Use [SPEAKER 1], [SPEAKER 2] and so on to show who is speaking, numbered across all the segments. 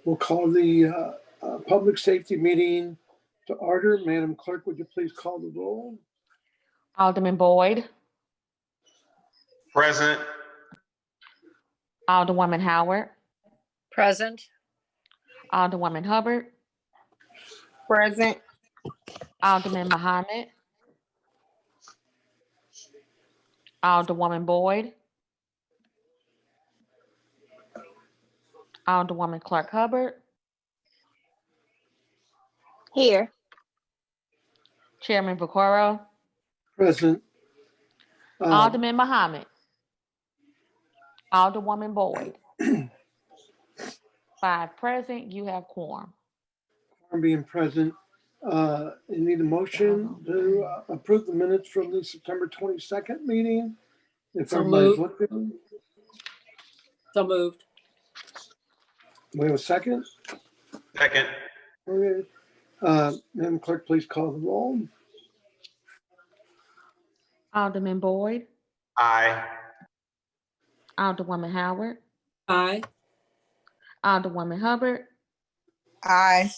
[SPEAKER 1] We'll call the public safety meeting to order. Madam Clerk, would you please call the roll?
[SPEAKER 2] Alderman Boyd,
[SPEAKER 3] Present.
[SPEAKER 2] Alderwoman Howard,
[SPEAKER 4] Present.
[SPEAKER 2] Alderwoman Hubbard,
[SPEAKER 4] Present.
[SPEAKER 2] Alderman Muhammad, Alderwoman Boyd, Alderwoman Clark Hubbard,
[SPEAKER 4] Here.
[SPEAKER 2] Chairman Vicario,
[SPEAKER 1] Present.
[SPEAKER 2] Alderman Muhammad, Alderwoman Boyd. 5 present, you have quorum.
[SPEAKER 1] Being present, you need a motion to approve the minutes from the September 22nd meeting. If
[SPEAKER 4] So
[SPEAKER 1] everybody's
[SPEAKER 4] moved.
[SPEAKER 1] looking,
[SPEAKER 4] So moved.
[SPEAKER 1] we have a second.
[SPEAKER 3] Second.
[SPEAKER 1] Okay. Madam Clerk, please call the roll.
[SPEAKER 2] Alderman Boyd,
[SPEAKER 3] Aye.
[SPEAKER 2] Alderwoman Howard,
[SPEAKER 4] Aye.
[SPEAKER 2] Alderwoman Hubbard,
[SPEAKER 4] Aye.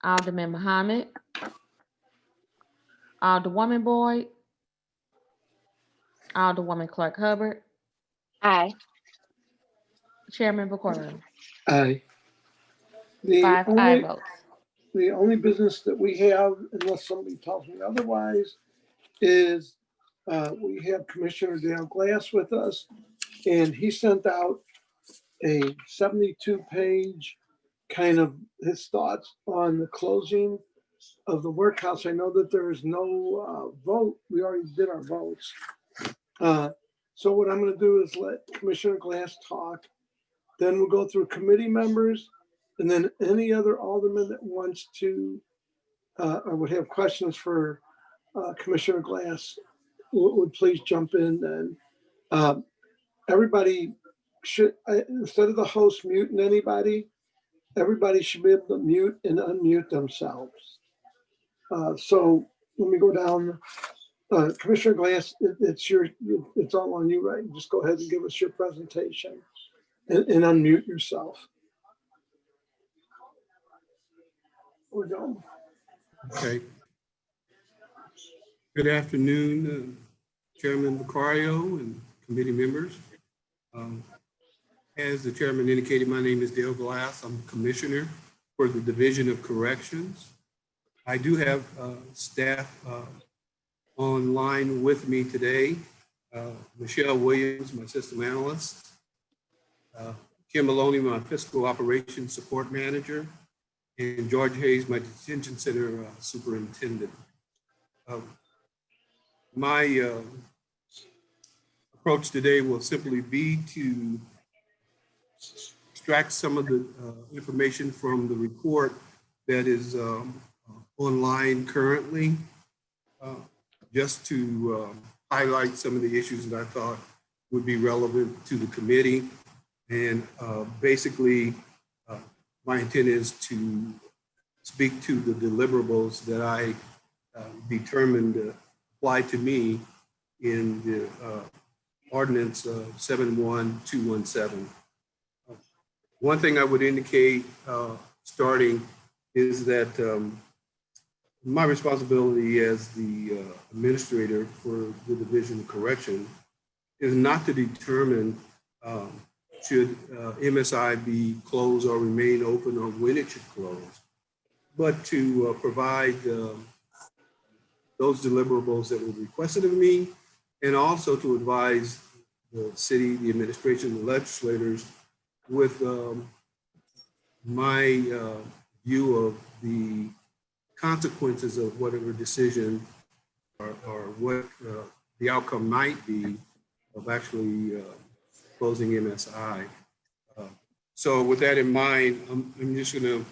[SPEAKER 2] Alderman Muhammad, Alderwoman Boyd, Alderwoman Clark Hubbard,
[SPEAKER 4] Aye.
[SPEAKER 2] Chairman Vicario.
[SPEAKER 1] Aye.
[SPEAKER 2] 5 aye votes.
[SPEAKER 1] The only business that we have, unless somebody tells me otherwise, is we have Commissioner Dale Glass with us, and he sent out a 72-page kind of his thoughts on the closing of the workhouse. I know that there is no vote. We already did our votes. So what I'm going to do is let Commissioner Glass talk. Then we'll go through committee members, and then any other alderman that wants to or would have questions for Commissioner Glass would please jump in. Then everybody should, instead of the host muting anybody, everybody should be able to mute and unmute themselves. So let me go down. Commissioner Glass, it's all on you, right? Just go ahead and give us your presentation and unmute yourself. We're done.
[SPEAKER 5] Okay. Good afternoon, Chairman Vicario and committee members. As the chairman indicated, my name is Dale Glass. I'm Commissioner for the Division of Corrections. I do have staff online with me today. Michelle Williams, my system analyst. Kim Maloney, my fiscal operations support manager. And George Hayes, my detention center superintendent. My approach today will simply be to extract some of the information from the report that is online currently, just to highlight some of the issues that I thought would be relevant to the committee. And basically, my intent is to speak to the deliverables that I determined apply to me in the ordinance 71217. One thing I would indicate starting is that my responsibility as the administrator for the Division of Correction is not to determine should MSI be closed or remain open or when it should close, but to provide those deliverables that were requested of me, and also to advise the city, the administration, the legislators with my view of the consequences of whatever decision or what the outcome might be of actually closing MSI. So with that in mind, I'm just gonna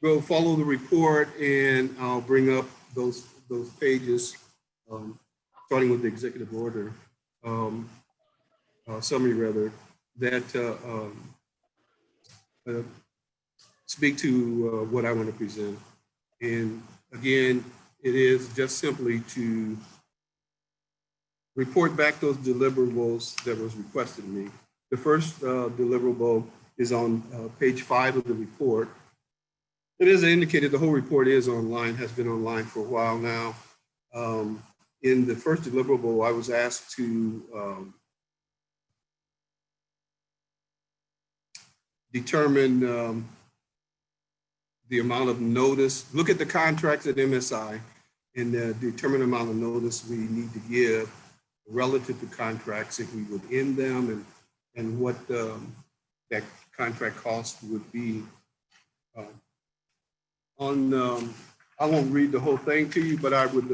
[SPEAKER 5] go follow the report, and I'll bring up those pages, starting with the executive order, summary rather, that speak to what I want to present. And again, it is just simply to report back those deliverables that was requested of me. The first deliverable is on page 5 of the report. It is indicated the whole report is online, has been online for a while now. In the first deliverable, I was asked to determine the amount of notice, look at the contracts at MSI and determine the amount of notice we need to give relative to contracts if we would end them and what that contract cost would be. I won't read the whole thing to you, but I would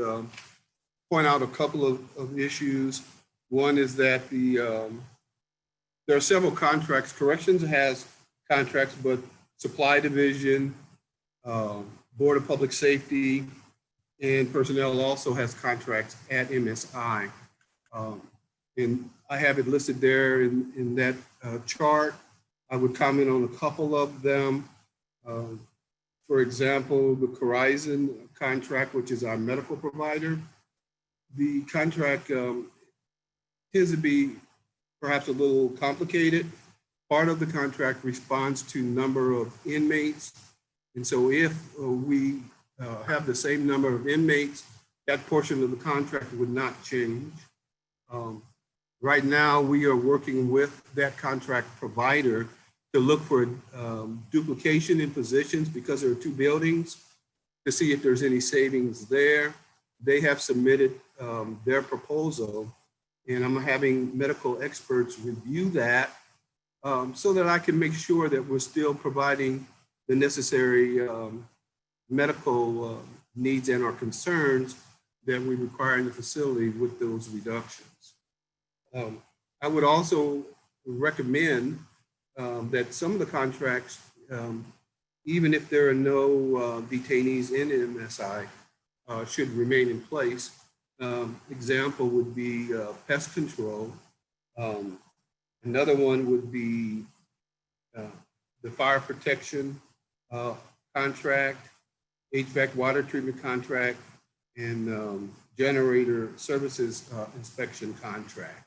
[SPEAKER 5] point out a couple of issues. One is that there are several contracts. Corrections has contracts, but Supply Division, Board of Public Safety, and Personnel also has contracts at MSI. And I have it listed there in that chart. I would comment on a couple of them. For example, the Horizon contract, which is our medical provider. The contract tends to be perhaps a little complicated. Part of the contract responds to number of inmates. And so if we have the same number of inmates, that portion of the contract would not change. Right now, we are working with that contract provider to look for duplication in positions because there are 2 buildings to see if there's any savings there. They have submitted their proposal, and I'm having medical experts review that so that I can make sure that we're still providing the necessary medical needs and our concerns that we require in the facility with those reductions. I would also recommend that some of the contracts, even if there are no detainees in MSI, should remain in place. Example would be pest control. Another one would be the fire protection contract, HVAC water treatment contract, and generator services inspection contract.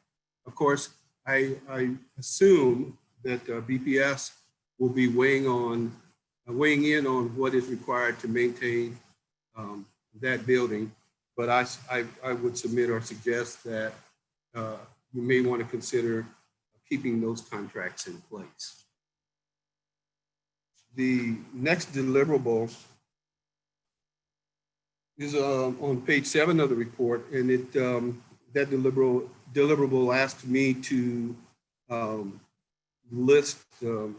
[SPEAKER 5] Of course, I assume that BPS will be weighing in on what is required to maintain that building. But I would submit or suggest that you may want to consider keeping those contracts in place. The next deliverable is on page 7 of the report, and that deliverable asked me to list the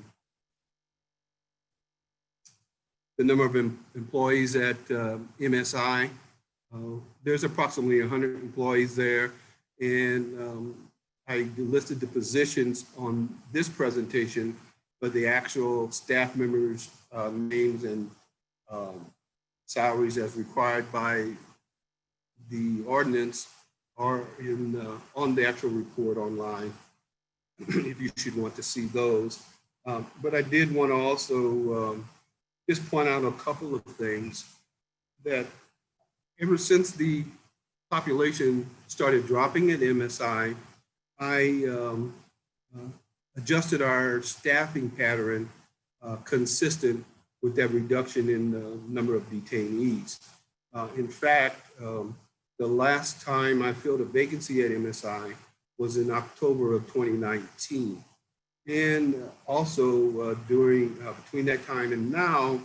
[SPEAKER 5] number of employees at MSI. There's approximately 100 employees there, and I listed the positions on this presentation, but the actual staff members' names and salaries as required by the ordinance are on the actual report online, if you should want to see those. But I did want to also just point out a couple of things that ever since the population started dropping at MSI, I adjusted our staffing pattern consistent with that reduction in the number of detainees. In fact, the last time I filled a vacancy at MSI was in October of 2019. And also between that time and now,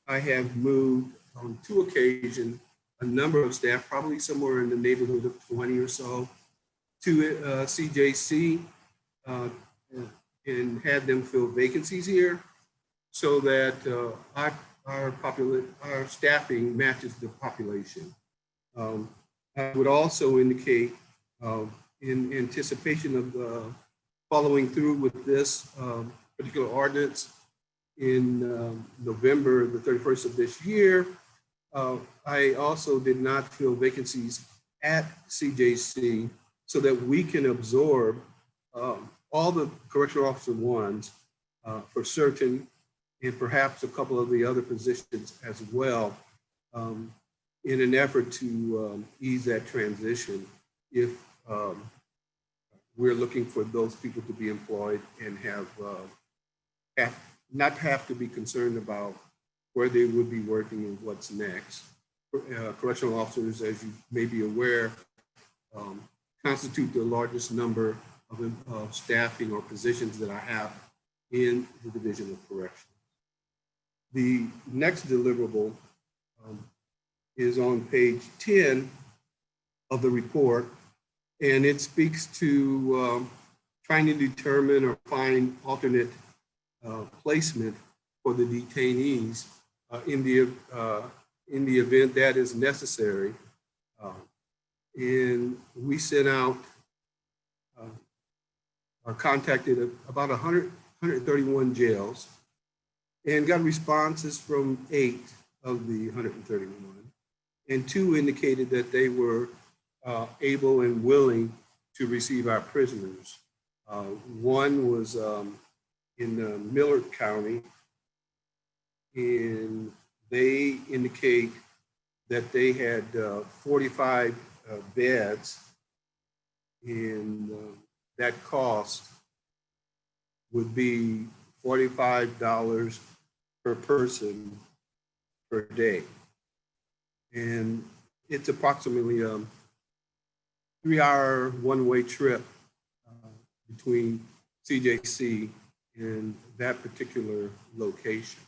[SPEAKER 5] I have moved on 2 occasions a number of staff, probably somewhere in the neighborhood of 20 or so, to CJC and had them fill vacancies here so that our staffing matches the population. I would also indicate in anticipation of following through with this particular ordinance in November the 31st of this year, I also did not fill vacancies at CJC so that we can absorb all the correctional officer ones for certain, and perhaps a couple of the other positions as well, in an effort to ease that transition if we're looking for those people to be employed and have not have to be concerned about where they would be working and what's next. Correctional officers, as you may be aware, constitute the largest number of staffing or positions that I have in the Division of Corrections. The next deliverable is on page 10 of the report, and it speaks to trying to determine or find alternate placement for the detainees in the event that is necessary. And we sent out or contacted about 131 jails and got responses from 8 of the 131. And 2 indicated that they were able and willing to receive our prisoners. One was in Millard County, and they indicate that they had 45 beds, and that cost would be $45 per person per day. And it's approximately a 3-hour one-way trip between CJC and that particular location.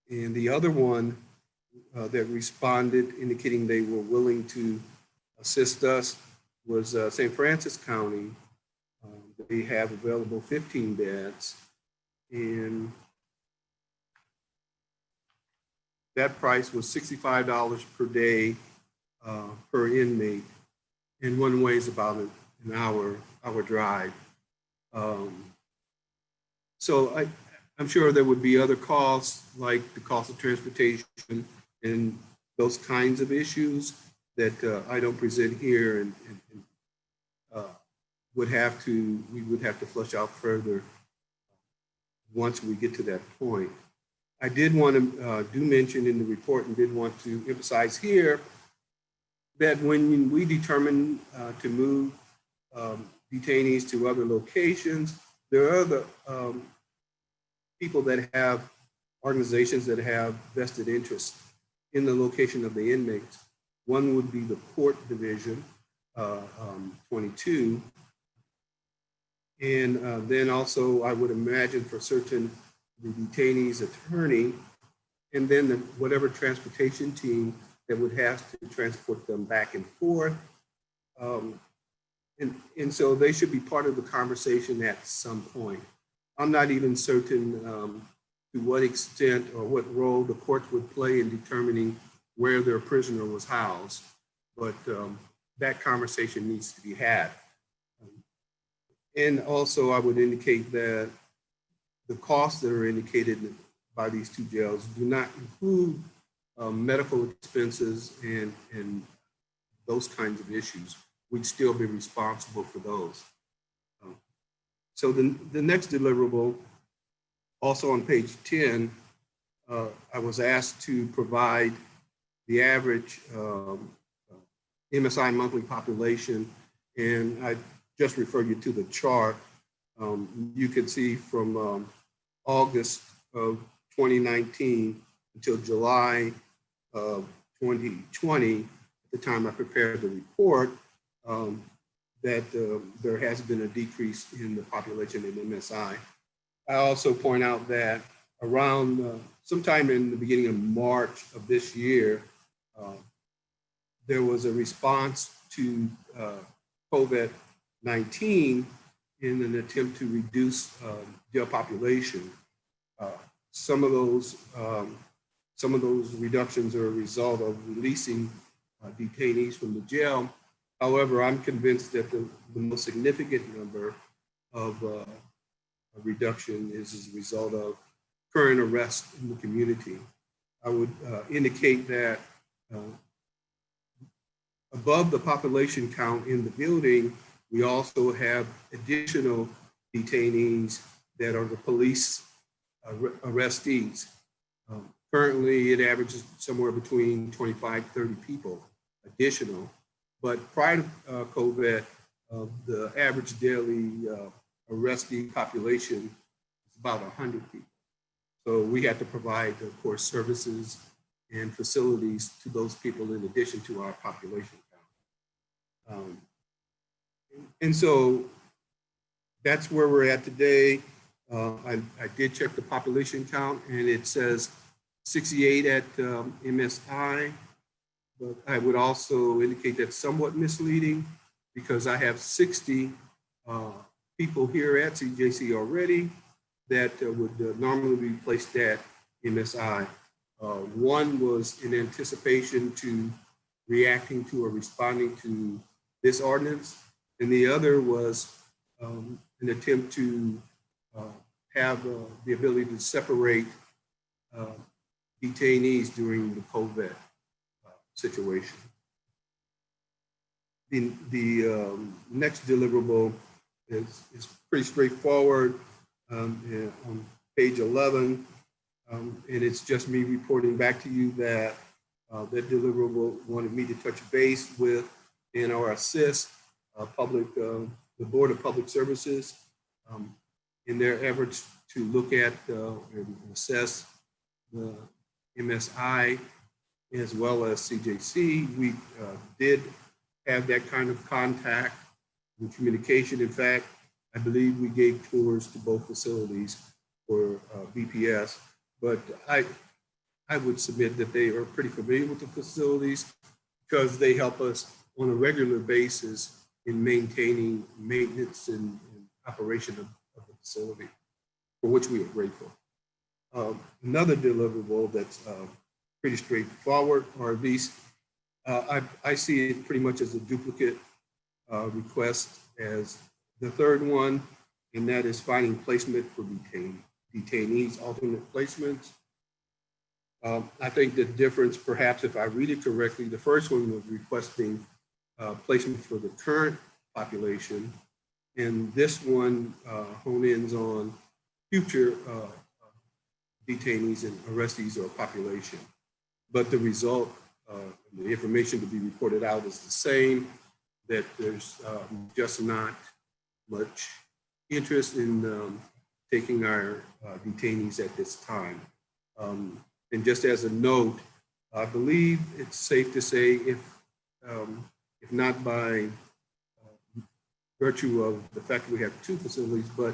[SPEAKER 5] And the other one that responded indicating they were willing to assist us was St. Francis County. They have available 15 beds, and that price was $65 per day per inmate, and one way is about an hour drive. So I'm sure there would be other costs, like the cost of transportation and those kinds of issues that I don't present here, and we would have to flush out further once we get to that point. I did want to do mention in the report, and did want to emphasize here, that when we determine to move detainees to other locations, there are other people that have organizations that have vested interest in the location of the inmates. One would be the Court Division 22. And then also, I would imagine for certain, the detainees' attorney, and then whatever transportation team that would have to transport them back and forth. And so they should be part of the conversation at some point. I'm not even certain to what extent or what role the courts would play in determining where their prisoner was housed, but that conversation needs to be had. And also, I would indicate that the costs that are indicated by these 2 jails do not include medical expenses and those kinds of issues. We'd still be responsible for those. So the next deliverable, also on page 10, I was asked to provide the average MSI monthly population, and I just refer you to the chart. You can see from August of 2019 until July of 2020, at the time I prepared the report, that there has been a decrease in the population in MSI. I also point out that around sometime in the beginning of March of this year, there was a response to COVID-19 in an attempt to reduce jail population. Some of those reductions are a result of releasing detainees from the jail. However, I'm convinced that the most significant number of reduction is as a result of current arrests in the community. I would indicate that above the population count in the building, we also have additional detainees that are the police arrestees. Currently, it averages somewhere between 25, 30 people additional. But prior to COVID, the average daily arrestee population is about 100 people. So we had to provide, of course, services and facilities to those people in addition to our population count. And so that's where we're at today. I did check the population count, and it says 68 at MSI, but I would also indicate that's somewhat misleading because I have 60 people here at CJC already that would normally be placed at MSI. One was in anticipation to reacting to or responding to this ordinance, and the other was an attempt to have the ability to separate detainees during the COVID situation. The next deliverable is pretty straightforward on page 11, and it's just me reporting back to you that that deliverable wanted me to touch base with and or assist the Board of Public Services in their efforts to look at and assess the MSI as well as CJC. We did have that kind of contact and communication. In fact, I believe we gave tours to both facilities for BPS, but I would submit that they are pretty familiar with the facilities because they help us on a regular basis in maintaining maintenance and operation of the facility, for which we are grateful. Another deliverable that's pretty straightforward, or at least I see it pretty much as a duplicate request as the third one, and that is finding placement for detainees, alternate placements. I think the difference, perhaps if I read it correctly, the first one was requesting placement for the current population, and this one hone-ins on future detainees and arrestees or population. But the result, the information to be reported out is the same, that there's just not much interest in taking our detainees at this time. And just as a note, I believe it's safe to say if not by virtue of the fact that we have two facilities, but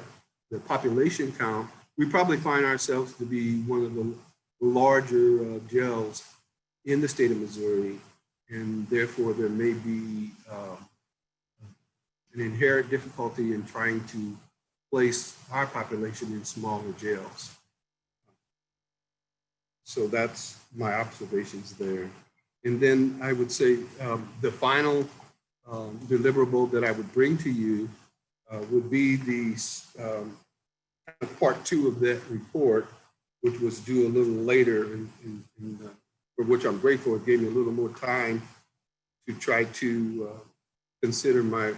[SPEAKER 5] the population count, we probably find ourselves to be one of the larger jails in the state of Missouri, and therefore there may be an inherent difficulty in trying to place our population in smaller jails. So that's my observations there. And then I would say the final deliverable that I would bring to you would be the part 2 of that report, which was due a little later, for which I'm grateful. It gave me a little more time to try to consider my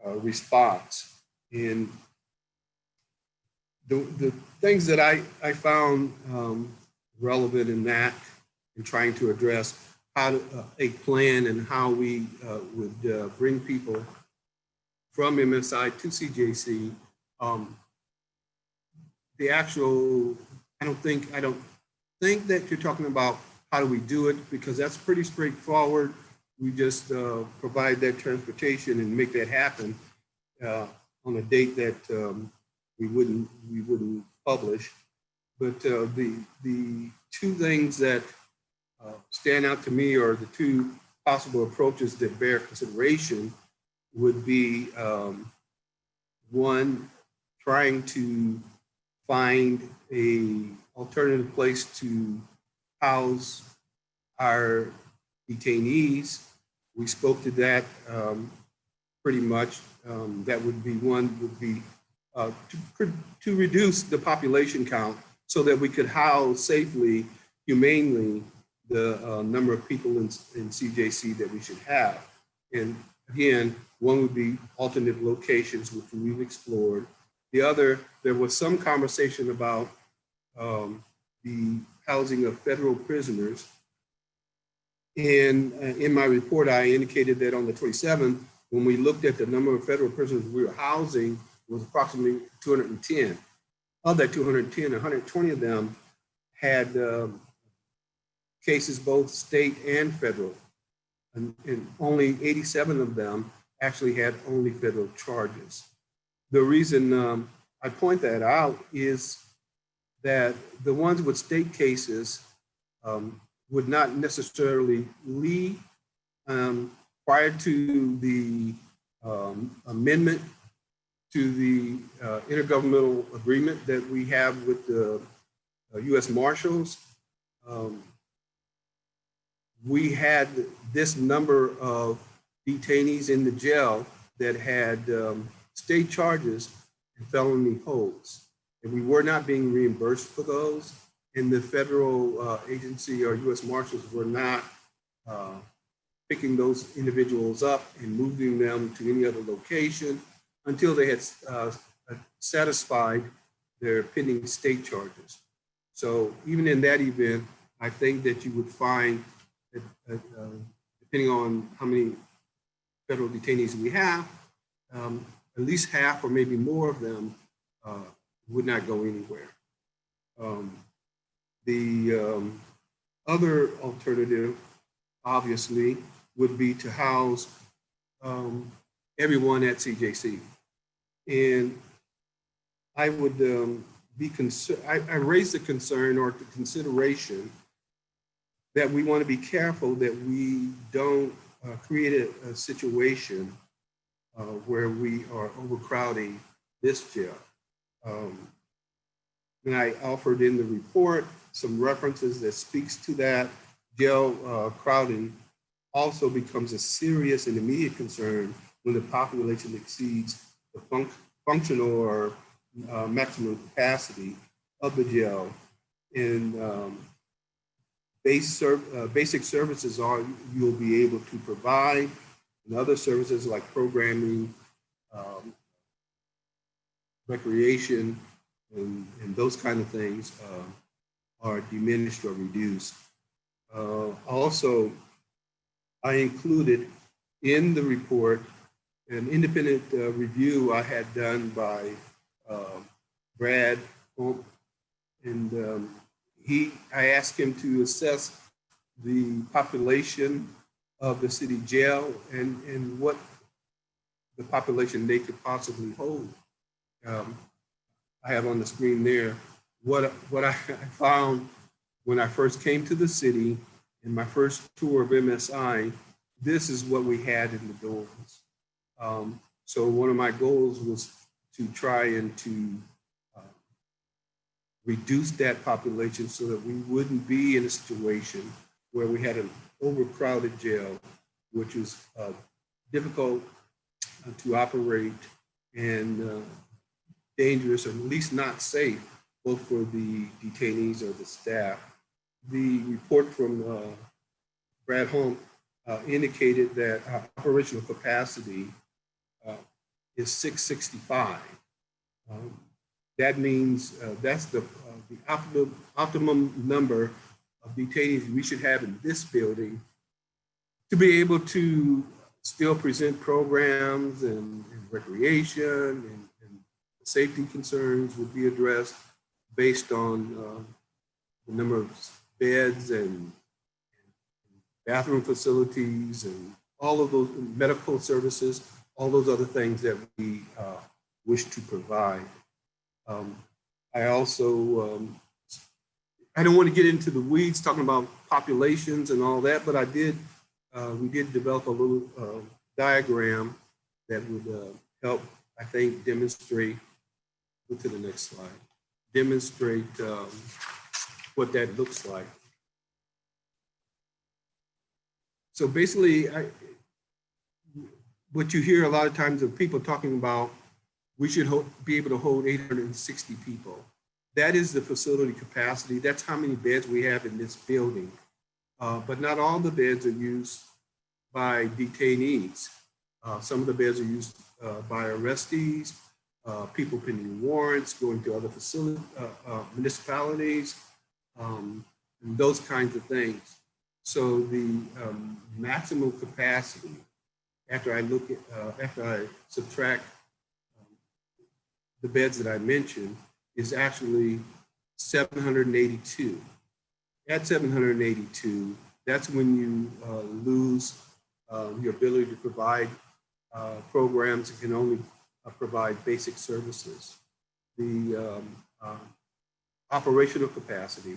[SPEAKER 5] response. And the things that I found relevant in that, in trying to address how a plan and how we would bring people from MSI to CJC. The actual, I don't think that you're talking about how do we do it, because that's pretty straightforward. We just provide that transportation and make that happen on a date that we wouldn't publish. But the two things that stand out to me, or the two possible approaches that bear consideration, would be one, trying to find a alternative place to house our detainees. We spoke to that pretty much. That would be one, would be to reduce the population count so that we could house safely, humanely, the number of people in CJC that we should have. And again, one would be alternate locations, which we've explored. The other, there was some conversation about the housing of federal prisoners And in my report, I indicated that on the 27th, when we looked at the number of federal prisoners we were housing, it was approximately 210. Of that 210, 120 of them had cases both state and federal, and only 87 of them actually had only federal charges. The reason I point that out is that the ones with state cases would not necessarily leave prior to the amendment to the intergovernmental agreement that we have with the U.S. Marshals. We had this number of detainees in the jail that had state charges and felony holds, and we were not being reimbursed for those. And the federal agency or U.S. Marshals were not picking those individuals up and moving them to any other location until they had satisfied their pending state charges. So even in that event, I think that you would find that depending on how many federal detainees we have, at least half or maybe more of them would not go anywhere. The other alternative, obviously, would be to house everyone at CJC. And I would be concerned, I raised the concern or the consideration that we want to be careful that we don't create a situation where we are overcrowding this jail. And I offered in the report some references that speaks to that. Jail crowding also becomes a serious and immediate concern when the population exceeds the functional or maximum capacity of the jail. And basic services you'll be able to provide, and other services like programming, recreation, and those kind of things are diminished or reduced. Also, I included in the report an independent review I had done by Brad, and I asked him to assess the population of the city jail and what the population they could possibly hold. I have on the screen there what I found when I first came to the city in my first tour of MSI. This is what we had in the doors. So one of my goals was to try and to reduce that population so that we wouldn't be in a situation where we had an overcrowded jail, which was difficult to operate and dangerous, or at least not safe, both for the detainees or the staff. The report from Brad Holm indicated that our operational capacity is 665. That means that's the optimum number of detainees we should have in this building to be able to still present programs and recreation and safety concerns would be addressed based on the number of beds and bathroom facilities and all of those medical services, all those other things that we wish to provide. I also, I don't want to get into the weeds talking about populations and all that, but we did develop a little diagram that would help, I think, demonstrate, go to the next slide, demonstrate what that looks like. So basically, what you hear a lot of times of people talking about, we should be able to hold 860 people. That is the facility capacity. That's how many beds we have in this building. But not all the beds are used by detainees. Some of the beds are used by arrestees, people pending warrants, going to other facilities, municipalities, and those kinds of things. So the maximum capacity, after I look at, after I subtract the beds that I mentioned, is actually 782. At 782, that's when you lose your ability to provide programs that can only provide basic services. The operational capacity,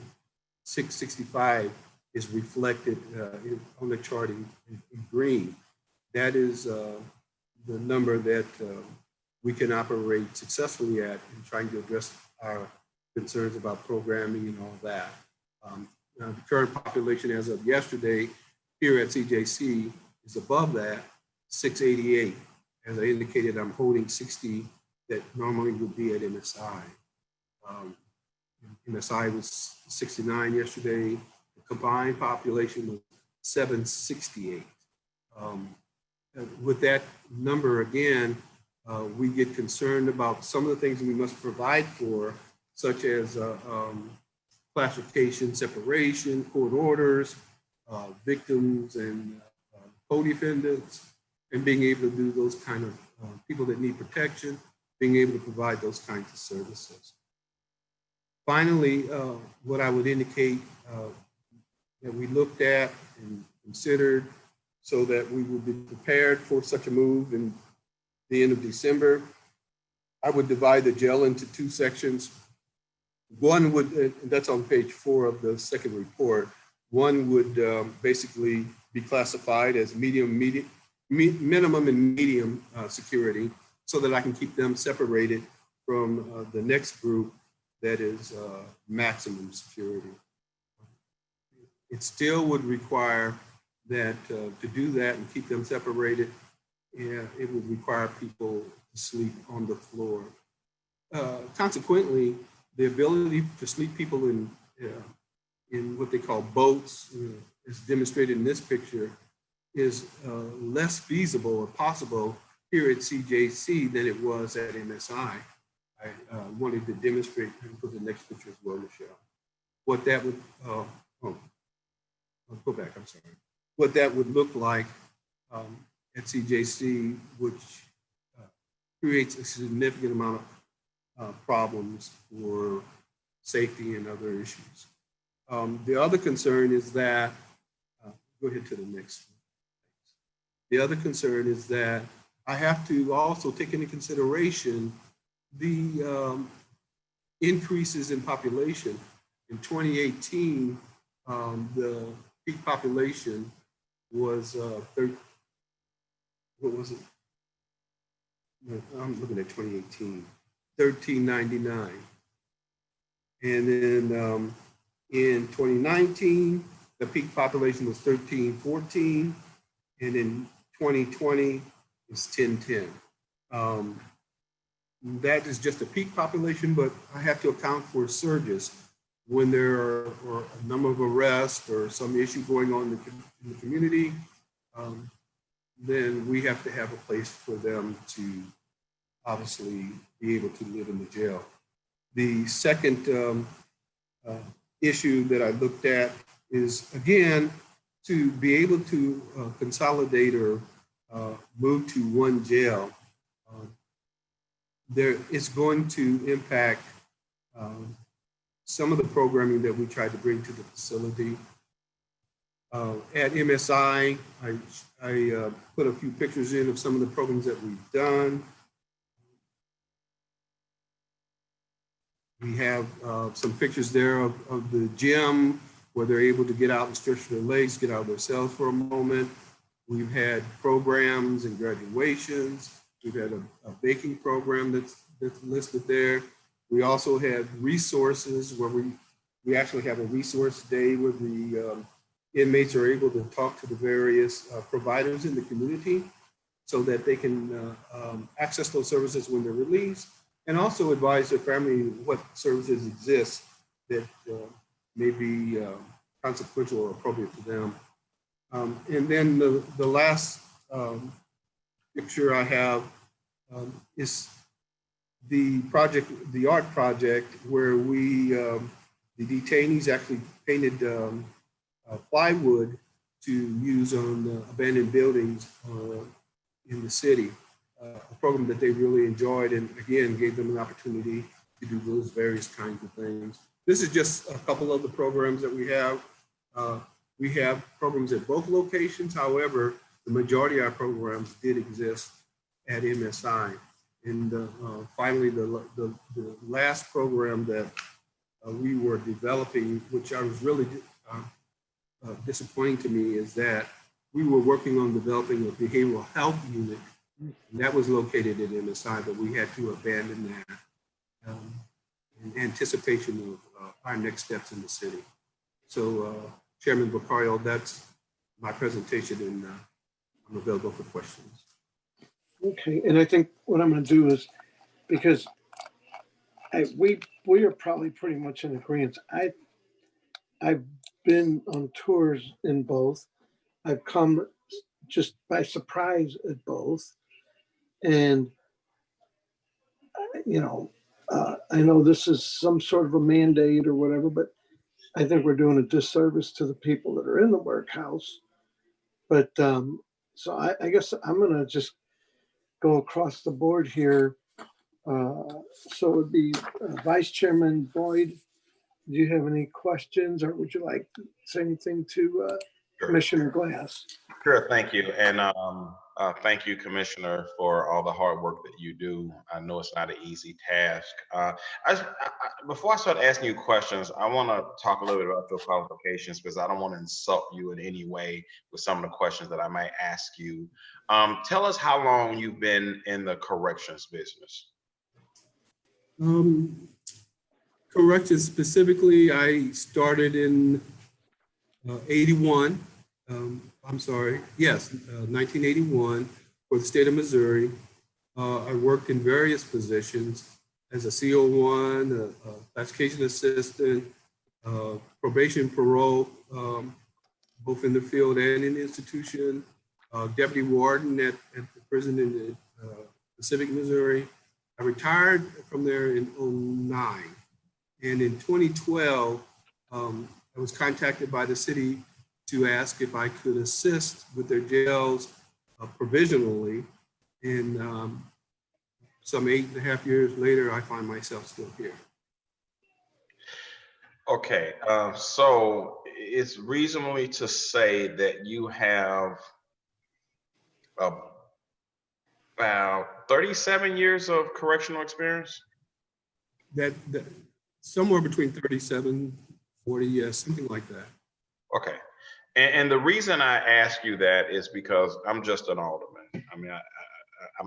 [SPEAKER 5] 665, is reflected on the chart in green. That is the number that we can operate successfully at in trying to address our concerns about programming and all that. Now the current population as of yesterday here at CJC is above that, 688. As I indicated, I'm holding 60 that normally would be at MSI. MSI was 69 yesterday. The combined population was 768. With that number again, we get concerned about some of the things we must provide for, such as classification, separation, court orders, victims and co-defendants, and being able to do those kind of people that need protection, being able to provide those kinds of services. Finally, what I would indicate that we looked at and considered so that we would be prepared for such a move in the end of December, I would divide the jail into two sections. One would, that's on page 4 of the second report, one would basically be classified as minimum and medium security so that I can keep them separated from the next group that is maximum security. It still would require that to do that and keep them separated, it would require people to sleep on the floor. Consequently, the ability to sleep people in what they call boats, as demonstrated in this picture, is less feasible or possible here at CJC than it was at MSI. I wanted to demonstrate, and put the next picture as well, Michelle, what that would, I'll go back, I'm sorry. What that would look like at CJC, which creates a significant amount of problems for safety and other issues. The other concern is that, go ahead to the next one. The other concern is that I have to also take into consideration the increases in population. In 2018, the peak population was, what was it? No, I'm looking at 2018, 1399. And then in 2019, the peak population was 1314. And in 2020, it's 1010. That is just a peak population, but I have to account for surges when there are a number of arrests or some issue going on in the community. Then we have to have a place for them to obviously be able to live in the jail. The second issue that I looked at is, again, to be able to consolidate or move to one jail. There is going to impact some of the programming that we tried to bring to the facility. At MSI, I put a few pictures in of some of the programs that we've done. We have some pictures there of the gym where they're able to get out and stretch their legs, get out of their cells for a moment. We've had programs and graduations. We've had a baking program that's listed there. We also have resources where we actually have a resource day where the inmates are able to talk to the various providers in the community so that they can access those services when they're released, and also advise their family what services exist that may be consequential or appropriate to them. And then the last picture I have is the project, the art project, where we, the detainees actually painted plywood to use on abandoned buildings in the city. A program that they really enjoyed, and again, gave them an opportunity to do those various kinds of things. This is just a couple of the programs that we have. We have programs at both locations. However, the majority of our programs did exist at MSI. And finally, the last program that we were developing, which I was really disappointing to me, is that we were working on developing a behavioral health unit, and that was located at MSI, but we had to abandon that in anticipation of our next steps in the city. So Chairman Vicario, that's my presentation, and I'm available for questions.
[SPEAKER 1] Okay, and I think what I'm gonna do is, because we are probably pretty much in agreement. I've been on tours in both. I've come just by surprise at both. And, I know this is some sort of a mandate or whatever, but I think we're doing a disservice to the people that are in the workhouse. But so I guess I'm gonna just go across the board here. So it would be Vice Chairman Boyd. Do you have any questions, or would you like to say anything to Commissioner Glass?
[SPEAKER 3] Sure, thank you. And thank you, Commissioner, for all the hard work that you do. I know it's not an easy task. Before I start asking you questions, I want to talk a little bit about your qualifications, because I don't want to insult you in any way with some of the questions that I might ask you. Tell us how long you've been in the corrections business.
[SPEAKER 5] Corrections specifically, I started in 81. I'm sorry, yes, 1981 for the state of Missouri. I worked in various positions as a CO1, a classification assistant, probation, parole, both in the field and in the institution, deputy warden at the prison in Pacific, Missouri. I retired from there in 2009. And in 2012, I was contacted by the city to ask if I could assist with their jails provisionally. And some 8.5 years later, I find myself still here.
[SPEAKER 3] Okay, so it's reasonably to say that you have about 37 years of correctional experience?
[SPEAKER 5] That somewhere between 37, 40, yes, something like that.
[SPEAKER 3] Okay. And the reason I ask you that is because I'm just an alderman. I mean,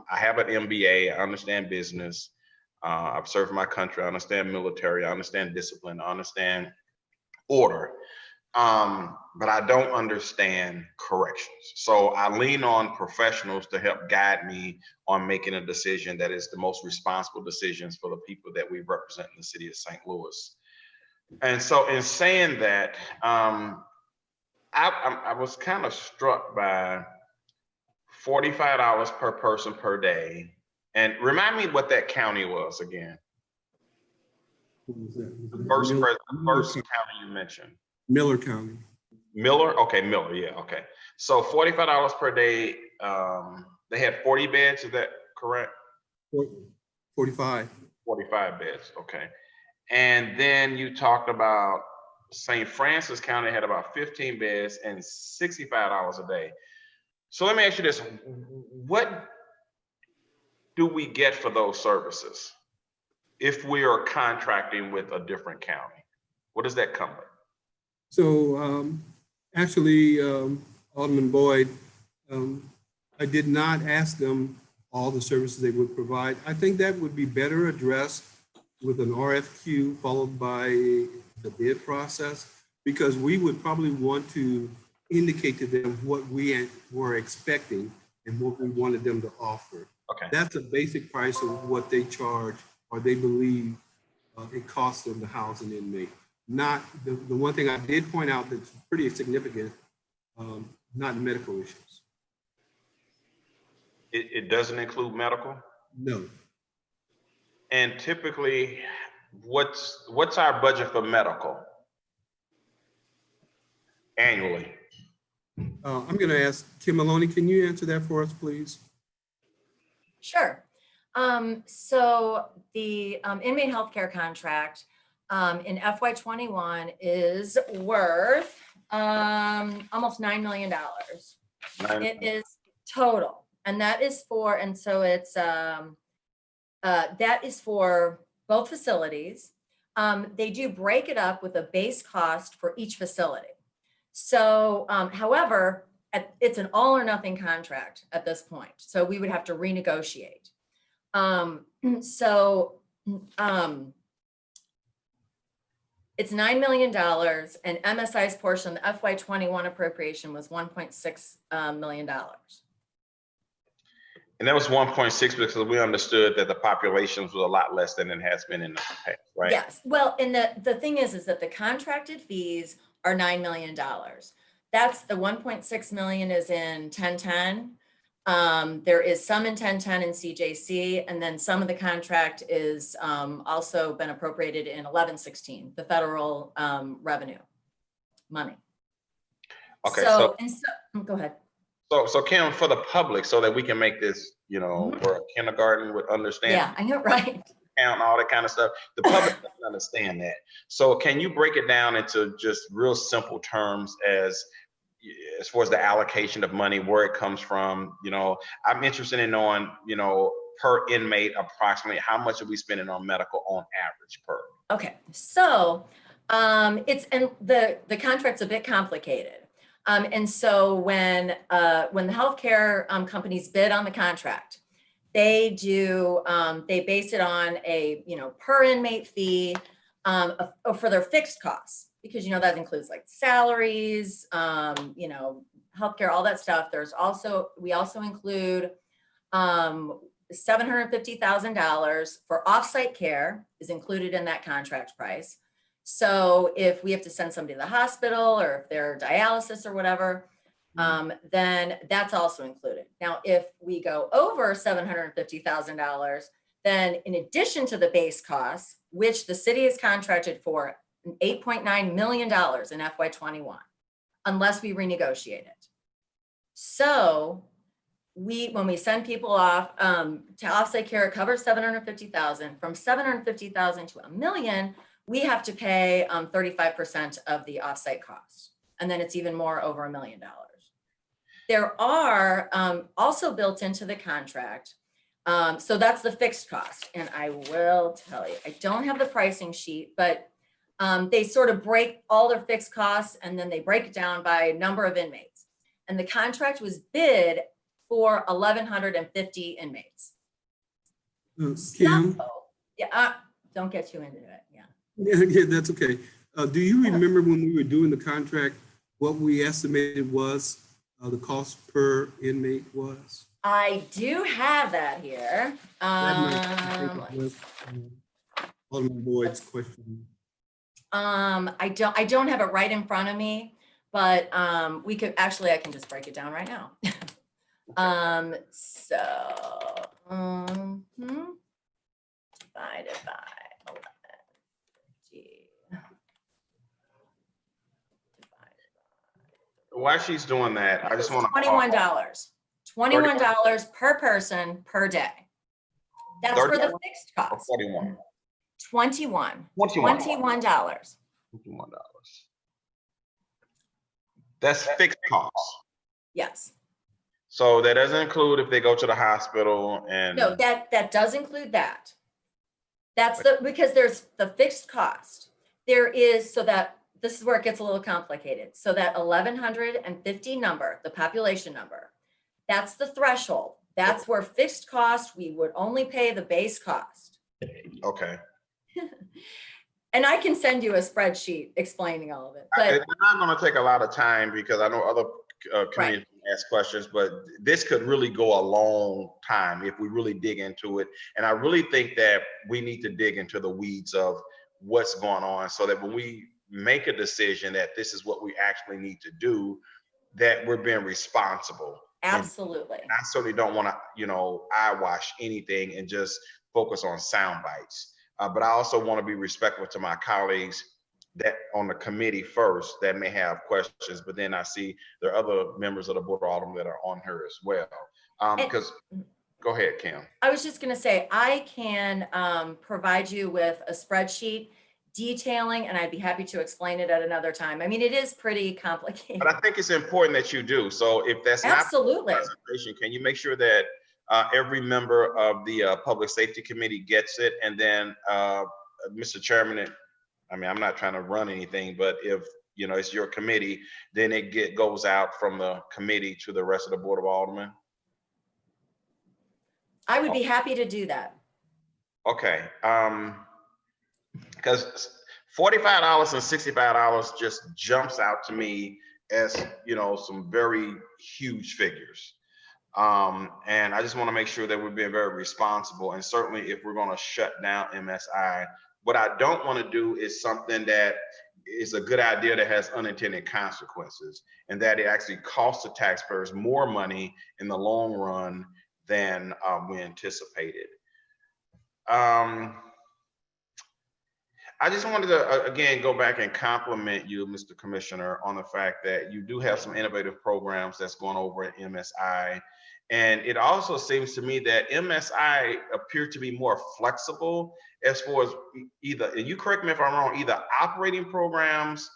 [SPEAKER 3] I have an MBA, I understand business, I've served my country, I understand military, I understand discipline, I understand order, but I don't understand corrections. So I lean on professionals to help guide me on making a decision that is the most responsible decisions for the people that we represent in the city of St. Louis. And so in saying that, I was kind of struck by $45 per person per day. And remind me what that county was again. The first county you mentioned.
[SPEAKER 5] Miller County.
[SPEAKER 3] Miller? Okay, Miller, yeah, okay. So $45 per day. They had 40 beds, is that correct?
[SPEAKER 5] 45.
[SPEAKER 3] 45 beds, okay. And then you talked about St. Francis County had about 15 beds and $65 a day. So let me ask you this, what do we get for those services if we are contracting with a different county? What does that come with?
[SPEAKER 5] So actually, Alderman Boyd, I did not ask them all the services they would provide. I think that would be better addressed with an RFQ followed by the bid process, because we would probably want to indicate to them what we were expecting and what we wanted them to offer.
[SPEAKER 3] Okay.
[SPEAKER 5] That's a basic price of what they charge or they believe it costs them to house an inmate. Not the one thing I did point out that's pretty significant, not medical issues.
[SPEAKER 3] It doesn't include medical?
[SPEAKER 5] No.
[SPEAKER 3] And typically, what's our budget for medical? annually?
[SPEAKER 5] I'm going to ask Kim Maloney, can you answer that for us, please?
[SPEAKER 6] Sure. So the inmate healthcare contract in FY21 is worth almost $9 million. It is total, and that is for, and so it's that is for both facilities. They do break it up with a base cost for each facility. So, however, it's an all or nothing contract at this point. So we would have to renegotiate. It's $9 million, and MSI's portion, the FY21 appropriation was $1.6 million.
[SPEAKER 3] And that was 1.6 because we understood that the populations was a lot less than it has been in the past, right?
[SPEAKER 6] Yes. Well, and the thing is that the contracted fees are $9 million. That's the 1.6 million is in 1010. There is some in 1010 and CJC, and then some of the contract is also been appropriated in 1116, the federal revenue money.
[SPEAKER 3] Okay,
[SPEAKER 6] So go ahead.
[SPEAKER 3] So Kim, for the public, so that we can make this, you know, where a kindergarten would understand.
[SPEAKER 6] Yeah, I know, right?
[SPEAKER 3] Count and all that kind of stuff. The public doesn't understand that. So can you break it down into just real simple terms as far as the allocation of money, where it comes from? You know, I'm interested in knowing, you know, per inmate, approximately how much are we spending on medical on average per?
[SPEAKER 6] Okay, so the contract's a bit complicated. And so when the healthcare companies bid on the contract, they base it on a, you know, per inmate fee for their fixed costs, because, you know, that includes like salaries, you know, healthcare, all that stuff. We also include $750,000 for offsite care is included in that contract price. So if we have to send somebody to the hospital, or if they're dialysis or whatever, then that's also included. Now, if we go over $750,000, then in addition to the base costs, which the city is contracted for $8.9 million in FY21, unless we renegotiate it. So when we send people off to offsite care, it covers $750,000. From $750,000 to $1 million, we have to pay 35% of the offsite cost. And then it's even more over $1 million. There are also built into the contract. So that's the fixed cost. And I will tell you, I don't have the pricing sheet, but they sort of break all their fixed costs, and then they break it down by number of inmates. And the contract was bid for 1,150 inmates.
[SPEAKER 5] Kim?
[SPEAKER 6] So, yeah, don't get too into it.
[SPEAKER 5] Yeah, that's okay. Do you remember when we were doing the contract, what we estimated was the cost per inmate was?
[SPEAKER 6] I do have that here.
[SPEAKER 5] Alderman Boyd's question.
[SPEAKER 6] I don't have it right in front of me, but I can just break it down right now. Divided by 11.
[SPEAKER 3] While she's doing that, I just want to
[SPEAKER 6] $21. $21 per person per day. That's for the fixed cost.
[SPEAKER 3] 41.
[SPEAKER 6] $21.
[SPEAKER 3] That's fixed costs.
[SPEAKER 6] Yes.
[SPEAKER 3] So that doesn't include if they go to the hospital and.
[SPEAKER 6] No, that does include that. That's because there's the fixed cost. There is, so that this is where it gets a little complicated. So that 1,150 number, the population number, that's the threshold. That's where fixed cost, we would only pay the base cost.
[SPEAKER 3] Okay.
[SPEAKER 6] And I can send you a spreadsheet explaining all of it. But
[SPEAKER 3] it's not going to take a lot of time because I know other communities ask questions, but this could really go a long time if we really dig into it. And I really think that we need to dig into the weeds of what's going on so that when we make a decision that this is what we actually need to do, that we're being responsible.
[SPEAKER 6] absolutely.
[SPEAKER 3] And I certainly don't want to, you know, eyewash anything and just focus on sound bites. But I also want to be respectful to my colleagues that on the committee first that may have questions, but then I see there are other members of the Board of Aldermen that are on her as well. Because, go ahead, Kim.
[SPEAKER 6] I was just gonna say, I can provide you with a spreadsheet detailing, and I'd be happy to explain it at another time. I mean, it is pretty complicated.
[SPEAKER 3] But I think it's important that you do. So if that's
[SPEAKER 6] Absolutely.
[SPEAKER 3] not the presentation, can you make sure that every member of the Public Safety Committee gets it? And then, Mr. Chairman, I mean, I'm not trying to run anything, but if you know it's your committee, then it goes out from the committee to the rest of the Board of Aldermen.
[SPEAKER 6] I would be happy to do that.
[SPEAKER 3] Okay, because $45 and $65 just jumps out to me as, you know, some very huge figures. And I just want to make sure that we're being very responsible. And certainly if we're going to shut down MSI, what I don't want to do is something that is a good idea that has unintended consequences, and that it actually costs the taxpayers more money in the long run than we anticipated. I just wanted to, again, go back and compliment you, Mr. Commissioner, on the fact that you do have some innovative programs that's going over at MSI. And it also seems to me that MSI appeared to be more flexible as far as either, and you correct me if I'm wrong, either operating programs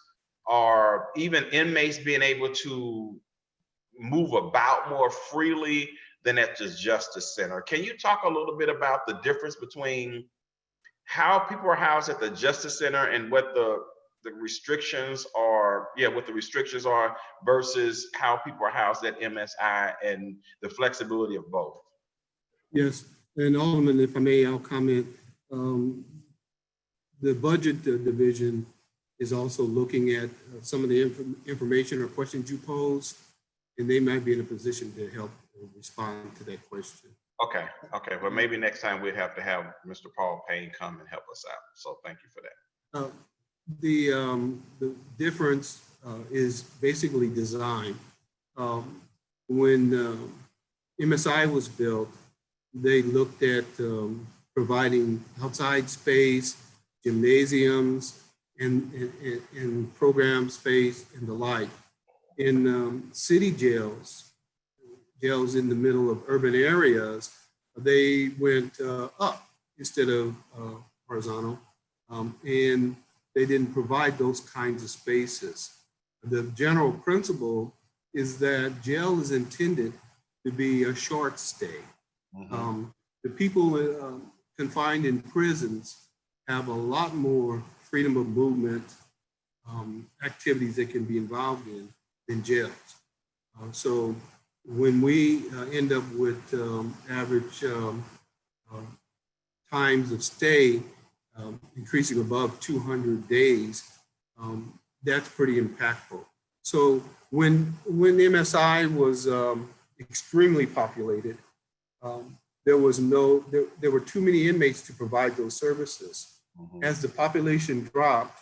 [SPEAKER 3] or even inmates being able to move about more freely than at the Justice Center. Can you talk a little bit about the difference between how people are housed at the Justice Center and what the restrictions are, what the restrictions are versus how people are housed at MSI and the flexibility of both?
[SPEAKER 5] Yes, and Alderman, if I may, I'll comment. The budget division is also looking at some of the information or questions you posed, and they might be in a position to help respond to that question.
[SPEAKER 3] Okay, well, maybe next time we'd have to have Mr. Paul Payne come and help us out. So thank you for that.
[SPEAKER 5] The difference is basically design. When MSI was built, they looked at providing outside space, gymnasiums, and program space and the like. In city jails in the middle of urban areas, they went up instead of horizontal, and they didn't provide those kinds of spaces. The general principle is that jail is intended to be a short stay. Mm-hmm. The people confined in prisons have a lot more freedom of movement, activities they can be involved in than jails. So when we end up with average times of stay increasing above 200 days, that's pretty impactful. So when MSI was extremely populated, there were too many inmates to provide those services. Mm-hmm. As the population dropped,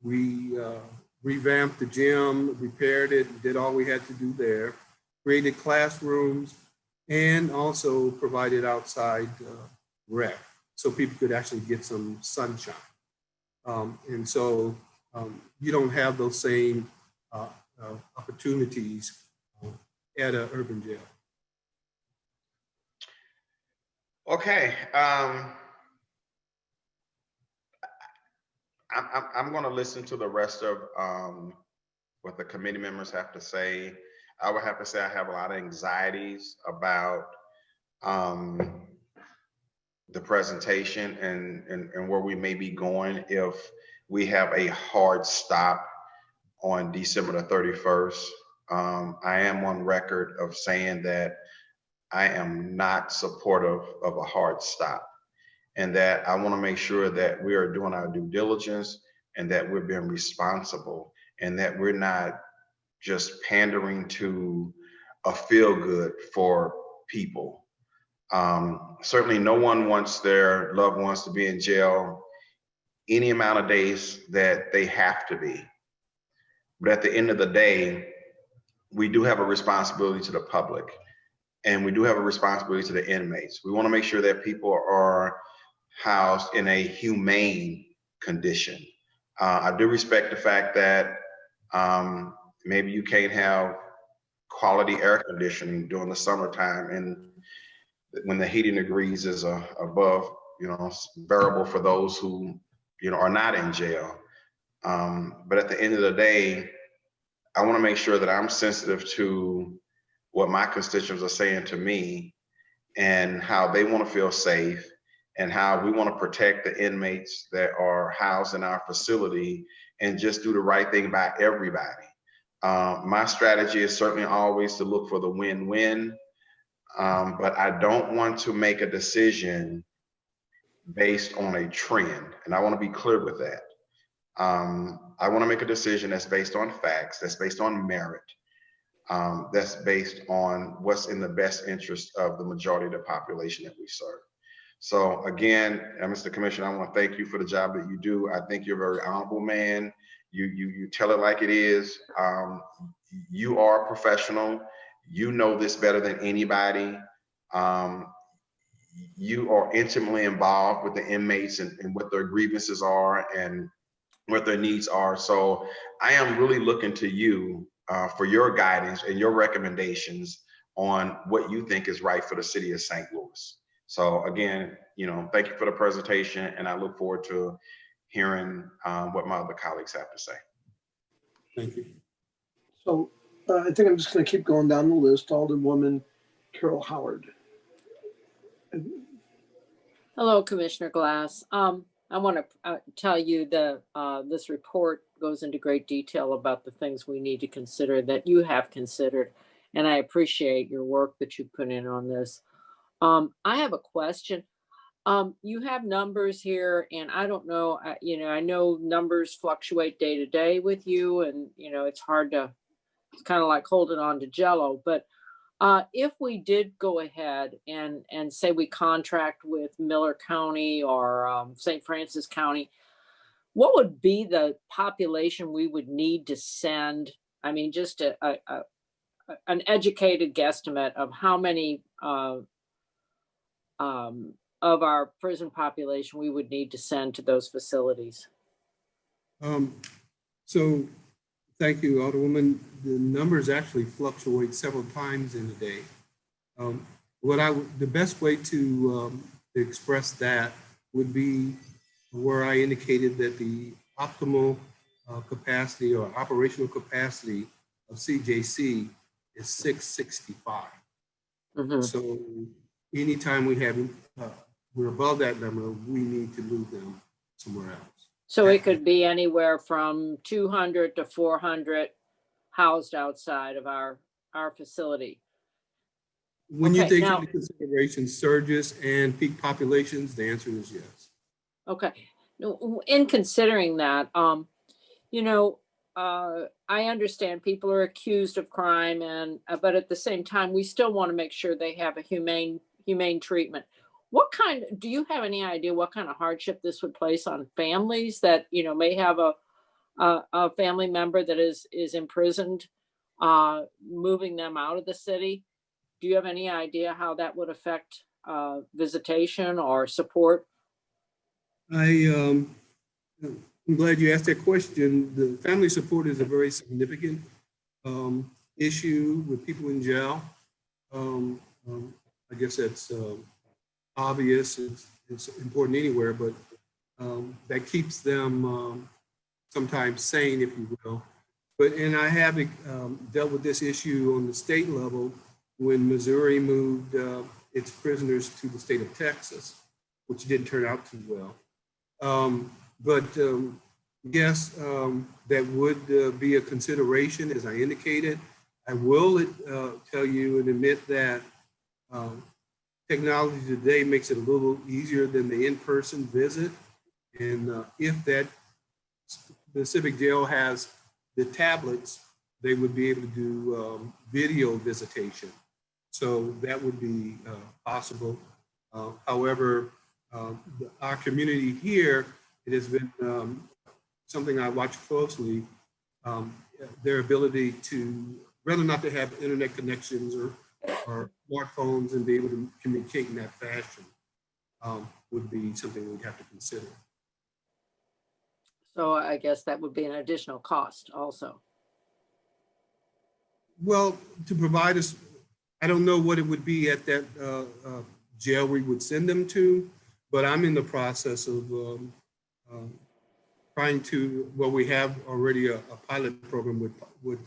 [SPEAKER 5] we revamped the gym, repaired it, did all we had to do there, created classrooms, and also provided outside rec so people could actually get some sunshine. And so you don't have those same opportunities at an urban jail.
[SPEAKER 3] Okay. I'm going to listen to the rest of what the committee members have to say. I would have to say I have a lot of anxieties about the presentation and where we may be going if we have a hard stop on December the 31st. I am on record of saying that I am not supportive of a hard stop, and that I want to make sure that we are doing our due diligence and that we're being responsible and that we're not just pandering to a feel good for people. Certainly no one wants their loved ones to be in jail any amount of days that they have to be. But at the end of the day, we do have a responsibility to the public, and we do have a responsibility to the inmates. We want to make sure that people are housed in a humane condition. I do respect the fact that maybe you can't have quality air conditioning during the summertime and when the heating degrees is above, bearable for those who, are not in jail. But at the end of the day, I want to make sure that I'm sensitive to what my constituents are saying to me and how they want to feel safe and how we want to protect the inmates that are housed in our facility and just do the right thing by everybody. My strategy is certainly always to look for the win-win, but I don't want to make a decision based on a trend. And I want to be clear with that. I want to make a decision that's based on facts, that's based on merit, that's based on what's in the best interest of the majority of the population that we serve. So again, Mr. Commissioner, I want to thank you for the job that you do. I think you're a very honorable man. You tell it like it is. You are a professional. You know this better than anybody. You are intimately involved with the inmates and what their grievances are and what their needs are. So I am really looking to you for your guidance and your recommendations on what you think is right for the city of St. Louis. So again, thank you for the presentation, and I look forward to hearing what my other colleagues have to say.
[SPEAKER 5] Thank you.
[SPEAKER 1] So I think I'm just going to keep going down the list. Alderwoman Carol Howard.
[SPEAKER 4] Hello, Commissioner Glass. I want to tell you that this report goes into great detail about the things we need to consider that you have considered, and I appreciate your work that you put in on this. I have a question. You have numbers here, and I don't know, I know numbers fluctuate day to day with you, and, it's kind of like holding on to Jello, but if we did go ahead and say we contract with Miller County or St. Francis County, what would be the population we would need to send? I mean, just an educated guesstimate of how many of our prison population we would need to send to those facilities.
[SPEAKER 5] So thank you, Alderwoman. The numbers actually fluctuate several times in a day. The best way to express that would be where I indicated that the optimal capacity or operational capacity of CJC is 665.
[SPEAKER 4] Mm-hmm.
[SPEAKER 5] So anytime we're above that number, we need to move them somewhere else.
[SPEAKER 4] So it could be anywhere from 200 to 400 housed outside of our facility.
[SPEAKER 5] When you
[SPEAKER 4] Okay,
[SPEAKER 5] take
[SPEAKER 4] now-
[SPEAKER 5] into consideration surges and peak populations, the answer is yes.
[SPEAKER 4] Okay. In considering that, I understand people are accused of crime, but at the same time, we still want to make sure they have a humane treatment. Do you have any idea what kind of hardship this would place on families that, may have a family member that is imprisoned, moving them out of the city? Do you have any idea how that would affect visitation or support?
[SPEAKER 5] I'm glad you asked that question. The family support is a very significant issue with people in jail. I guess that's obvious. It's important anywhere, but that keeps them sometimes sane, if you will. And I have dealt with this issue on the state level when Missouri moved its prisoners to the state of Texas, which didn't turn out too well. Yes, that would be a consideration, as I indicated. I will tell you and admit that technology today makes it a little easier than the in-person visit. And if that specific jail has the tablets, they would be able to do video visitation. So that would be possible. However, our community here, it has been something I watch closely, their ability to, rather not to have internet connections or smartphones and be able to communicate in that fashion would be something we'd have to consider.
[SPEAKER 4] So I guess that would be an additional cost also.
[SPEAKER 5] Well, to provide us, I don't know what it would be at that jail we would send them to, but I'm in the process of trying to, well, we have already a pilot program with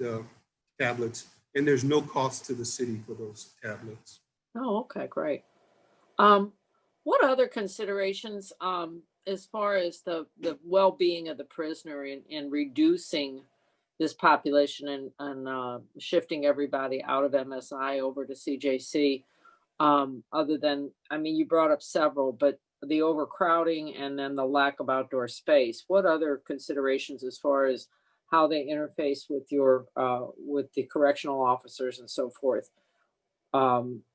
[SPEAKER 5] tablets, and there's no cost to the city for those tablets.
[SPEAKER 4] Oh, okay, great. What other considerations as far as the well-being of the prisoner in reducing this population and shifting everybody out of MSI over to CJC, other than, I mean, you brought up several, but the overcrowding and then the lack of outdoor space. What other considerations as far as how they interface with your with the correctional officers and so forth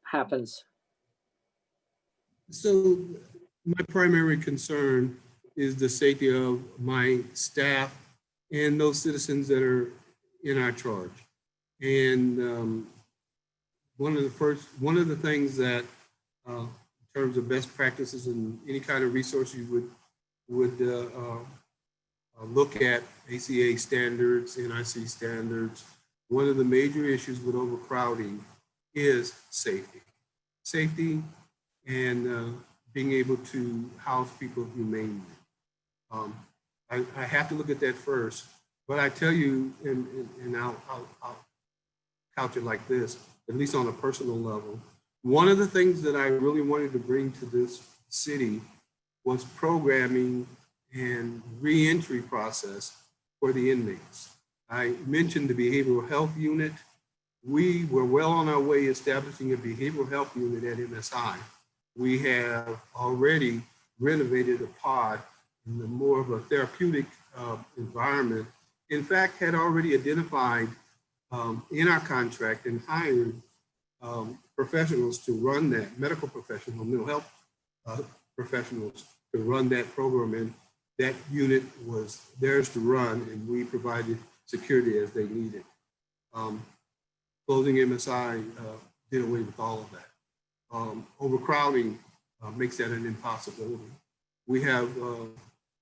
[SPEAKER 4] happens?
[SPEAKER 5] So my primary concern is the safety of my staff and those citizens that are in our charge. And one of the things that in terms of best practices and any kind of resource you would look at ACA standards, NIC standards. One of the major issues with overcrowding is safety. Safety and being able to house people humanely. I have to look at that first, but I tell you, and I'll couch it like this, at least on a personal level. One of the things that I really wanted to bring to this city was programming and reentry process for the inmates. I mentioned the behavioral health unit. We were well on our way establishing a behavioral health unit at MSI. We have already renovated a pod in the more of a therapeutic environment. In fact, had already identified in our contract and hired professionals to run that, medical professional, mental health professionals to run that program. And that unit was theirs to run, and we provided security as they needed. Closing MSI did away with all of that. Overcrowding makes that an impossibility. We have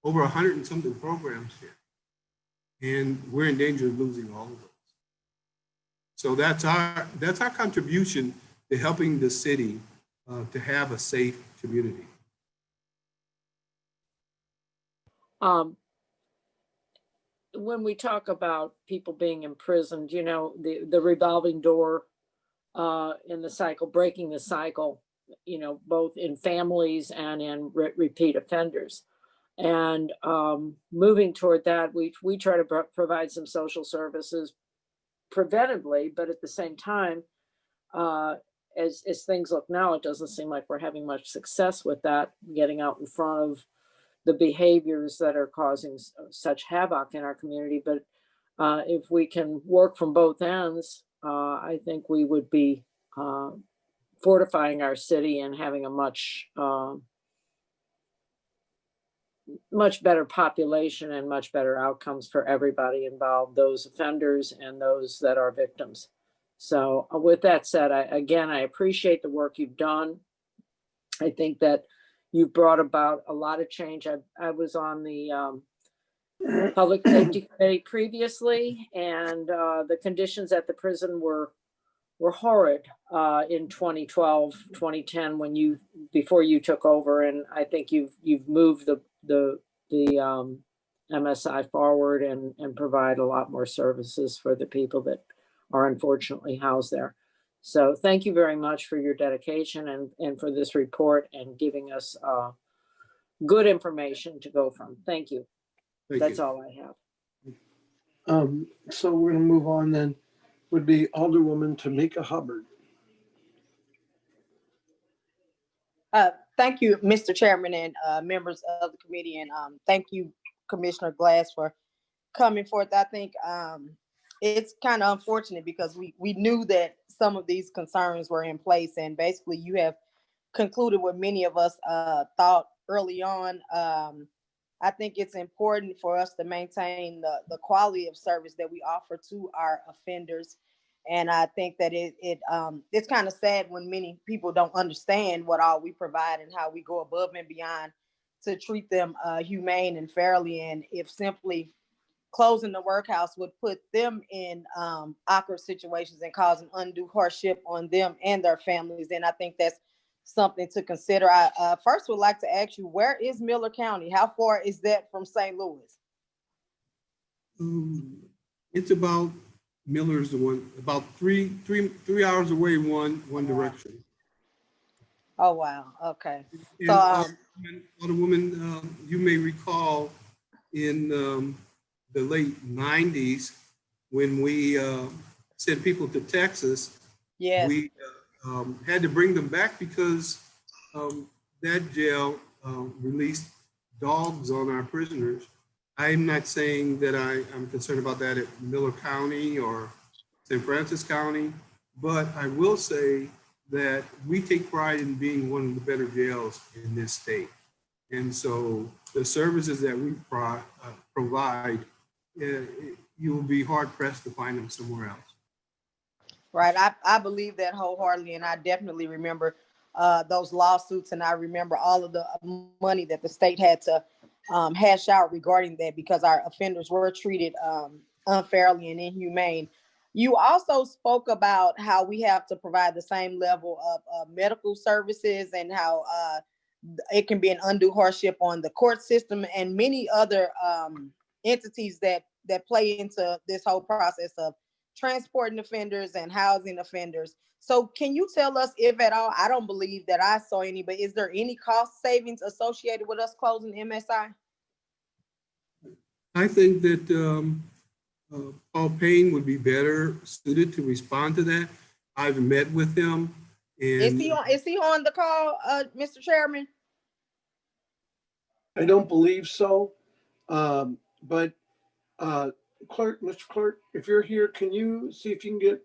[SPEAKER 5] over 100 and something programs here, and we're in danger of losing all of those. So that's our contribution to helping the city to have a safe community.
[SPEAKER 4] When we talk about people being imprisoned, you know, the revolving door in the cycle, breaking the cycle, you know, both in families and in repeat offenders. And moving toward that, we try to provide some social services preventively, but at the same time, as things look now, it doesn't seem like we're having much success with that, getting out in front of the behaviors that are causing such havoc in our community. But if we can work from both ends, I think we would be fortifying our city and having a much better population and much better outcomes for everybody involved, those offenders and those that are victims. So with that said, I appreciate the work you've done. I think that you've brought about a lot of change. I was on the Public Safety Committee previously, and the conditions at the prison were horrid in 2012, 2010 before you took over. And I think you've moved the MSI forward and provide a lot more services for the people that are unfortunately housed there. So thank you very much for your dedication and for this report and giving us good information to go from. Thank you. That's all I have.
[SPEAKER 1] So we're gonna move on then, would be Alderwoman Tamika Hubbard.
[SPEAKER 7] Thank you, Mr. Chairman and members of the committee, and thank you, Commissioner Glass, for coming forth. I think it's kind of unfortunate because we knew that some of these concerns were in place, and basically you have concluded what many of us thought early on. I think it's important for us to maintain the quality of service that we offer to our offenders. And I think that it's kind of sad when many people don't understand what all we provide and how we go above and beyond to treat them humane and fairly. And if simply closing the workhouse would put them in awkward situations and causing undue hardship on them and their families, then I think that's something to consider. I first would like to ask you, where is Miller County? How far is that from St. Louis?
[SPEAKER 5] It's about Miller's the one, about three hours away one direction.
[SPEAKER 7] Oh, wow. Okay.
[SPEAKER 5] And
[SPEAKER 7] So,
[SPEAKER 5] Alderwoman, you may recall in the late 90s when we sent people to Texas,
[SPEAKER 7] yes.
[SPEAKER 5] we had to bring them back because that jail released dogs on our prisoners. I'm not saying that I'm concerned about that at Miller County or St. Francis County, but I will say that we take pride in being one of the better jails in this state. And so the services that we provide, you will be hard pressed to find them somewhere else.
[SPEAKER 7] Right. I believe that wholeheartedly. And I definitely remember those lawsuits. And I remember all of the money that the state had to hash out regarding that, because our offenders were treated unfairly and inhumane. You also spoke about how we have to provide the same level of medical services, and how it can be an undue hardship on the court system and many other entities that play into this whole process of transporting offenders and housing offenders. So can you tell us, if at all, I don't believe that I saw any, but is there any cost savings associated with us closing MSI?
[SPEAKER 5] I think that Paul Payne would be better suited to respond to that. I've met with him. And
[SPEAKER 7] Is he on the call, Mr. Chairman?
[SPEAKER 1] I don't believe so. But Clerk, Mr. Clerk, if you're here, can you see if you can get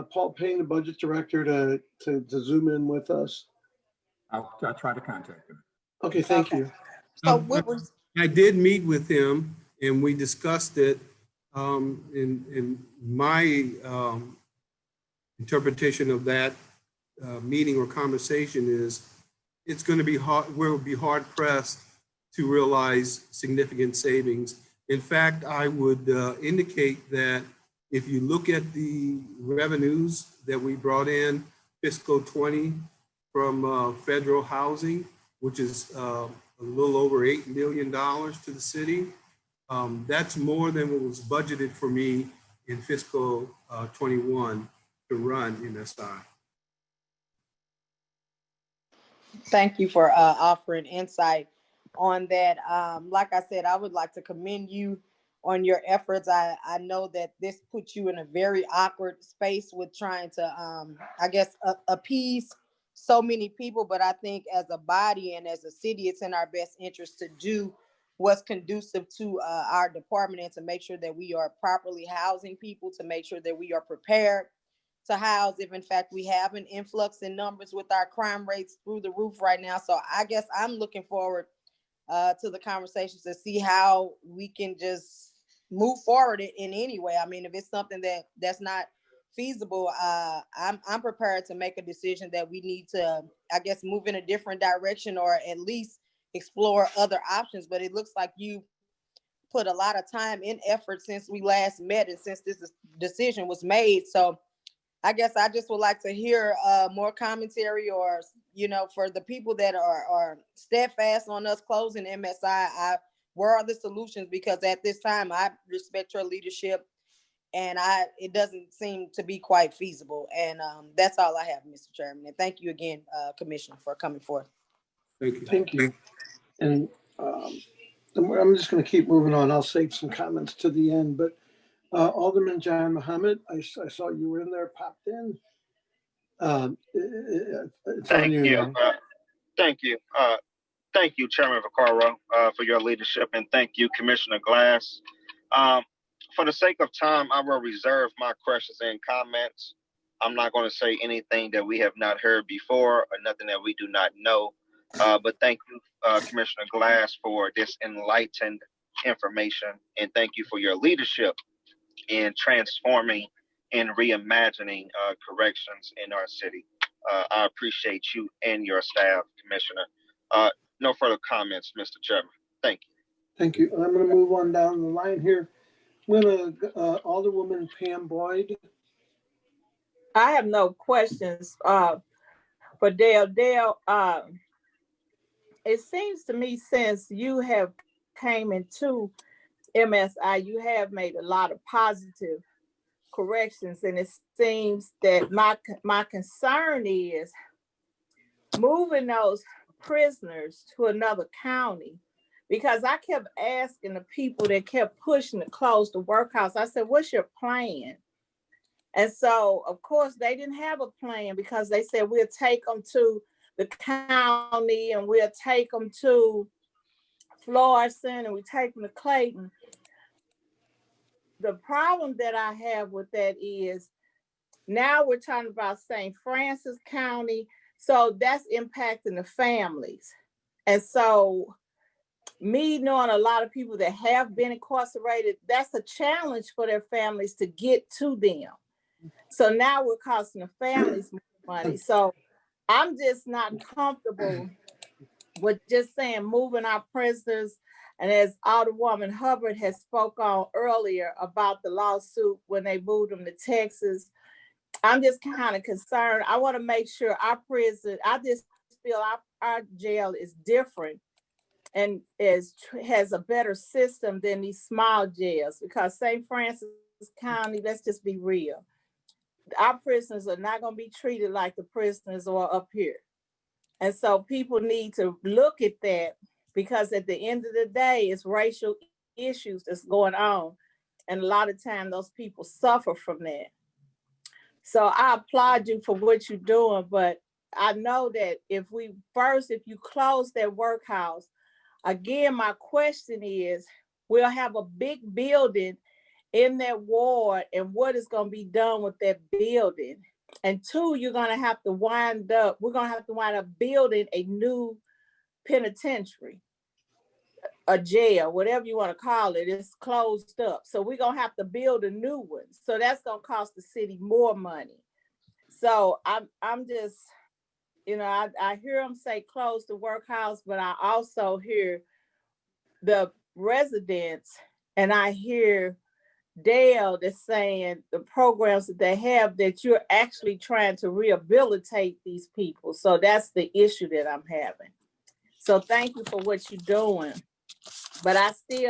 [SPEAKER 1] Paul Payne, the budget director, to zoom in with us?
[SPEAKER 8] I'll try to contact him.
[SPEAKER 1] Okay, thank you.
[SPEAKER 7] So
[SPEAKER 5] I did meet with him and we discussed it. In my interpretation of that meeting or conversation is it's going to be hard, we'll be hard pressed to realize significant savings. In fact, I would indicate that if you look at the revenues that we brought in fiscal 20 from federal housing, which is a little over $8 million to the city, that's more than what was budgeted for me in fiscal 21 to run MSI.
[SPEAKER 7] Thank you for offering insight on that. Like I said, I would like to commend you on your efforts. I know that this puts you in a very awkward space with trying to, I guess, appease so many people. But I think as a body and as a city, it's in our best interest to do what's conducive to our department and to make sure that we are properly housing people, to make sure that we are prepared to house if in fact we have an influx in numbers with our crime rates through the roof right now. So I guess I'm looking forward to the conversations to see how we can just move forward in any way. I mean, if it's something that's not feasible, I'm prepared to make a decision that we need to, I guess, move in a different direction or at least explore other options. But it looks like you put a lot of time and effort since we last met and since this decision was made. So I guess I just would like to hear more commentary, or, you know, for the people that are steadfast on us closing MSI, where are the solutions? Because at this time, I respect your leadership, and it doesn't seem to be quite feasible. And that's all I have, Mr. Chairman. And thank you again, Commissioner, for coming forth.
[SPEAKER 5] Thank you.
[SPEAKER 1] Thank you. And I'm just going to keep moving on. I'll save some comments to the end, but Alderman John Muhammad, I saw you were in there, popped in. It's on you now.
[SPEAKER 9] Thank you. Thank you, Chairman Vicario, for your leadership, and thank you, Commissioner Glass. For the sake of time, I will reserve my questions and comments. I'm not going to say anything that we have not heard before or nothing that we do not know. But thank you, Commissioner Glass, for this enlightened information, and thank you for your leadership in transforming and reimagining corrections in our city. I appreciate you and your staff, Commissioner. no further comments, Mr. Chairman. Thank you.
[SPEAKER 1] Thank you. I'm gonna move on down the line here. I'm gonna, Alderwoman Pam Boyd.
[SPEAKER 10] I have no questions for Dale. Dale, it seems to me since you have came into MSI, you have made a lot of positive corrections, and it seems that my concern is moving those prisoners to another county, because I kept asking the people that kept pushing to close the workhouse, I said, what's your plan? And so, of course, they didn't have a plan, because they said, we'll take them to the county and we'll take them to Florissant and we take them to Clayton. The problem that I have with that is now we're talking about St. Francis County. So that's impacting the families. And so me knowing a lot of people that have been incarcerated, that's a challenge for their families to get to them. So now we're costing the families more money. So I'm just not comfortable with just saying moving our prisoners. And as Alderwoman Hubbard has spoke on earlier about the lawsuit when they moved them to Texas, I'm just kind of concerned. I want to make sure our prison, I just feel our jail is different and has a better system than these small jails, because St. Francis County, let's just be real, our prisoners are not going to be treated like the prisoners are up here. And so people need to look at that, because at the end of the day, it's racial issues that's going on. And a lot of times those people suffer from that. So I applaud you for what you're doing, but I know that if you close that workhouse, again, my question is, we'll have a big building in that ward, and what is going to be done with that building? And two, we're going to have to wind up building a new penitentiary, a jail, whatever you want to call it. It's closed up. So we're going to have to build a new one. So that's going to cost the city more money. So I'm just, I hear them say close the workhouse, but I also hear the residents, and I hear Dale that's saying the programs that they have, that you're actually trying to rehabilitate these people. So that's the issue that I'm having. So thank you for what you're doing. But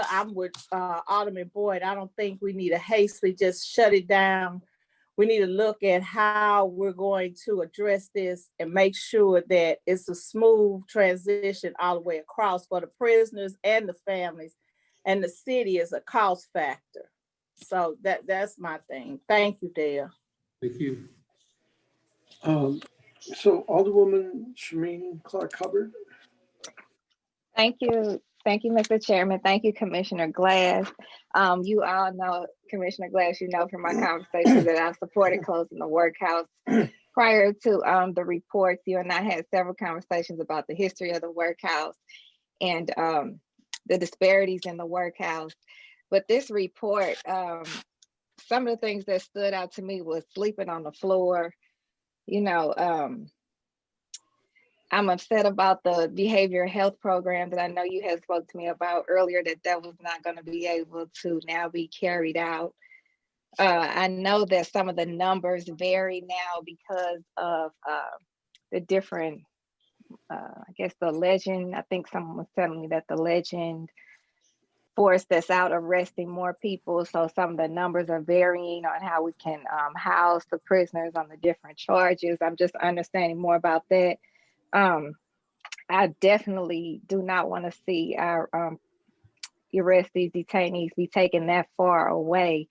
[SPEAKER 10] I'm with Alderman Boyd. I don't think we need to hastily just shut it down. We need to look at how we're going to address this and make sure that it's a smooth transition all the way across for the prisoners and the families. And the city is a cost factor. So that's my thing. Thank you, Dale.
[SPEAKER 5] Thank you.
[SPEAKER 1] So Alderwoman Shameen Clark Hubbard.
[SPEAKER 11] Thank you. Thank you, Mr. Chairman. Thank you, Commissioner Glass. You all know, Commissioner Glass, from my conversations that I've supported closing the workhouse. Prior to the reports, you and I had several conversations about the history of the workhouse and the disparities in the workhouse. But this report, some of the things that stood out to me was sleeping on the floor. I'm upset about the behavioral health program that I know you had spoke to me about earlier, that was not going to be able to now be carried out. I know that some of the numbers vary now because of the different, the legend. I think someone was telling me that the legend force that's out arresting more people. So some of the numbers are varying on how we can house the prisoners on the different charges. I'm just understanding more about that. I definitely do not want to see our arrestees, detainees be taken that far away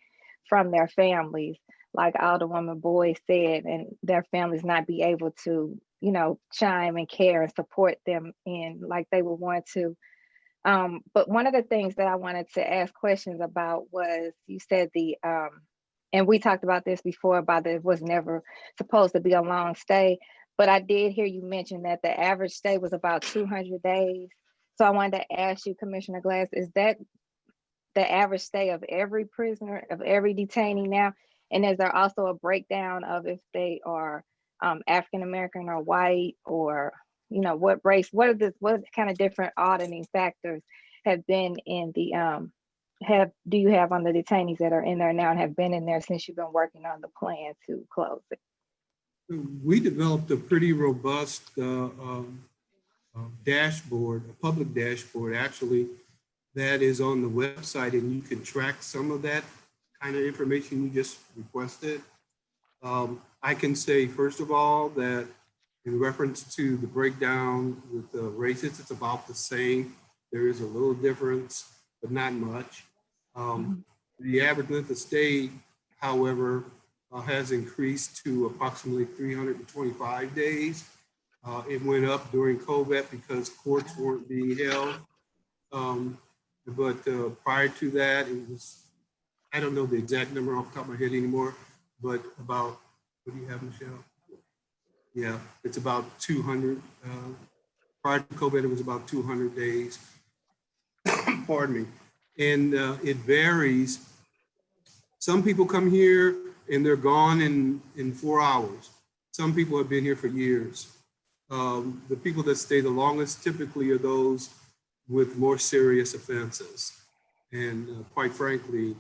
[SPEAKER 11] from their families, like Alderwoman Boyd said, and their families not be able to, chime and care and support them in like they would want to. But one of the things that I wanted to ask questions about was, you said and we talked about this before, about that it was never supposed to be a long stay. But I did hear you mention that the average stay was about 200 days. So I wanted to ask you, Commissioner Glass, is that the average stay of every prisoner, of every detainee now? And is there also a breakdown of if they are African-American or white, or, what kind of different auditing factors have been in the, do you have on the detainees that are in there now and have been in there since you've been working on the plan to close it?
[SPEAKER 5] We developed a pretty robust dashboard, a public dashboard actually, that is on the website, and you can track some of that kind of information you just requested. I can say, first of all, that in reference to the breakdown with the races, it's about the same. There is a little difference, but not much. The average length of stay, however, has increased to approximately 325 days. It went up during COVID because courts weren't being held. But prior to that, it was, I don't know the exact number off the top of my head anymore, but about, what do you have, Michelle? Yeah, it's about 200. Prior to COVID, it was about 200 days. Pardon me. And it varies. Some people come here and they're gone in 4 hours. Some people have been here for years. The people that stay the longest typically are those with more serious offenses. And quite frankly,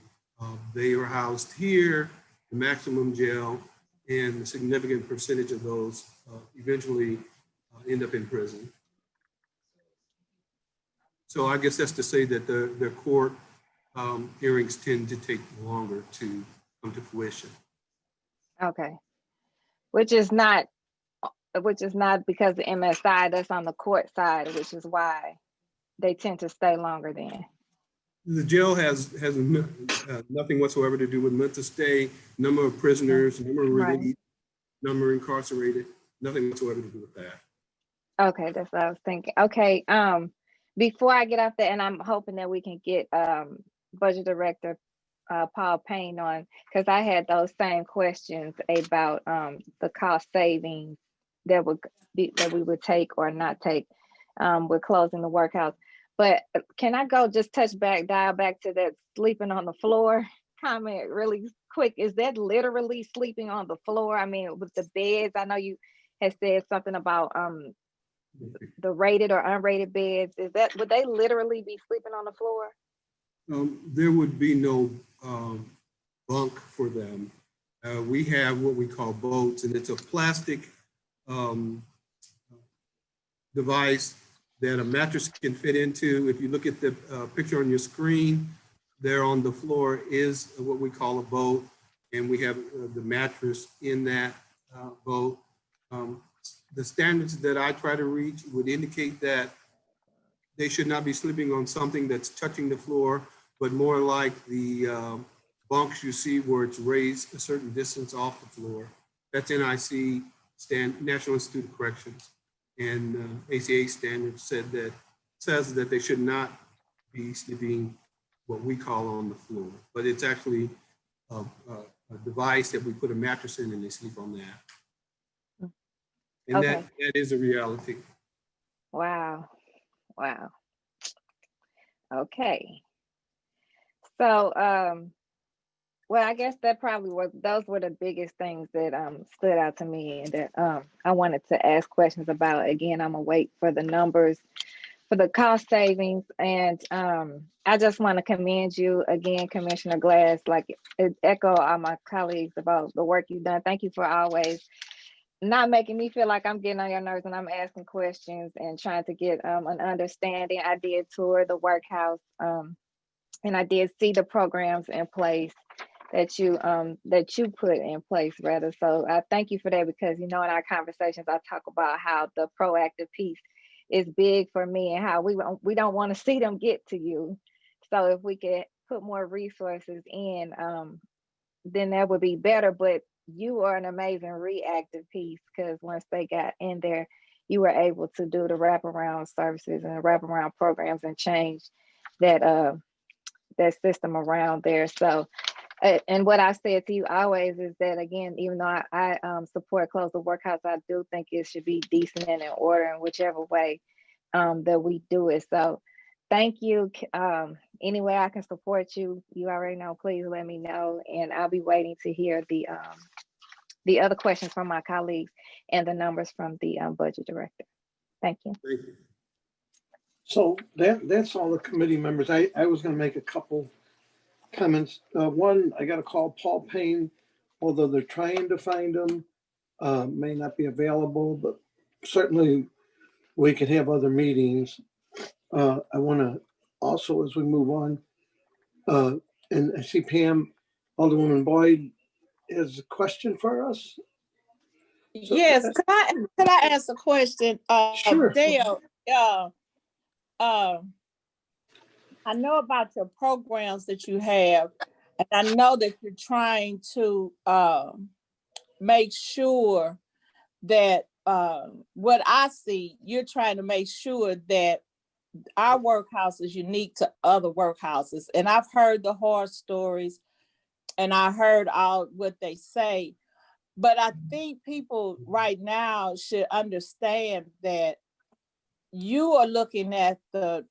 [SPEAKER 5] they are housed here, the maximum jail, and a significant percentage of those eventually end up in prison. So I guess that's to say that the court hearings tend to take longer to come to fruition.
[SPEAKER 11] Okay, which is not because the MSI, that's on the court side, which is why they tend to stay longer then.
[SPEAKER 5] The jail has nothing whatsoever to do with mental stay, number of prisoners, number of released, number incarcerated, nothing whatsoever to do with that.
[SPEAKER 11] Okay, that's what I was thinking. Okay, before I get off there, and I'm hoping that we can get Budget Director Paul Payne on, because I had those same questions about the cost savings that we would take or not take with closing the workhouse. But can I dial back to that sleeping on the floor comment really quick? Is that literally sleeping on the floor? I mean, with the beds, I know you had said something about the rated or unrated beds. Would they literally be sleeping on the floor?
[SPEAKER 5] There would be no bunk for them. We have what we call boats, and it's a plastic device that a mattress can fit into. If you look at the picture on your screen, there on the floor is what we call a boat, and we have the mattress in that boat. The standards that I try to reach would indicate that they should not be sleeping on something that's touching the floor, but more like the bunks you see where it's raised a certain distance off the floor. That's NIC, National Institute of Corrections, and ACA standards says that they should not be sleeping what we call on the floor, but it's actually a device that we put a mattress in and they sleep on that. And
[SPEAKER 11] okay.
[SPEAKER 5] that is a reality.
[SPEAKER 11] Wow. Okay. So, well, I guess those were the biggest things that stood out to me and that I wanted to ask questions about. Again, I'm gonna wait for the numbers for the cost savings. And I just want to commend you again, Commissioner Glass, echo all my colleagues about the work you've done. Thank you for always not making me feel like I'm getting on your nerves and I'm asking questions and trying to get an understanding. I did tour the workhouse and I did see the programs in place that you put in place rather. So I thank you for that, because in our conversations I talk about how the proactive piece is big for me and how we don't want to see them get to you. So if we could put more resources in, then that would be better. But you are an amazing reactive piece, because once they got in there, you were able to do the wraparound services and wraparound programs and change that system around there. So, and what I said to you always is that, again, even though I support close the workhouse, I do think it should be decent and in order in whichever way that we do it. So thank you. Any way I can support you, you already know, please let me know. And I'll be waiting to hear the other questions from my colleagues and the numbers from the budget director. Thank you.
[SPEAKER 5] Thank you.
[SPEAKER 1] So that's all the committee members. I was gonna make a couple comments. One, I gotta call Paul Payne, although they're trying to find him, may not be available, but certainly we can have other meetings. I wanna also, as we move on, and I see Pam, Alderwoman Boyd has a question for us. So-
[SPEAKER 10] Yes, could I ask a question?
[SPEAKER 1] Sure.
[SPEAKER 10] Dale, I know about your programs that you have, and I know that you're trying to make sure that what I see, you're trying to make sure that our workhouse is unique to other workhouses. And I've heard the horror stories and I heard all what they say, but I think people right now should understand that you are looking at the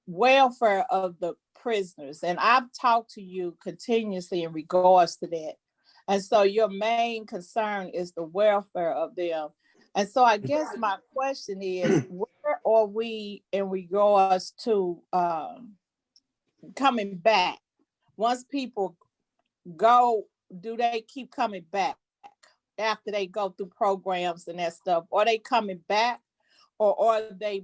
[SPEAKER 10] welfare of the prisoners. And I've talked to you continuously in regards to that. And so your main concern is the welfare of them. And so I guess my question is, where are we in regards to coming back? Once people go, do they keep coming back after they go through programs and that stuff? Are they coming back, or are they,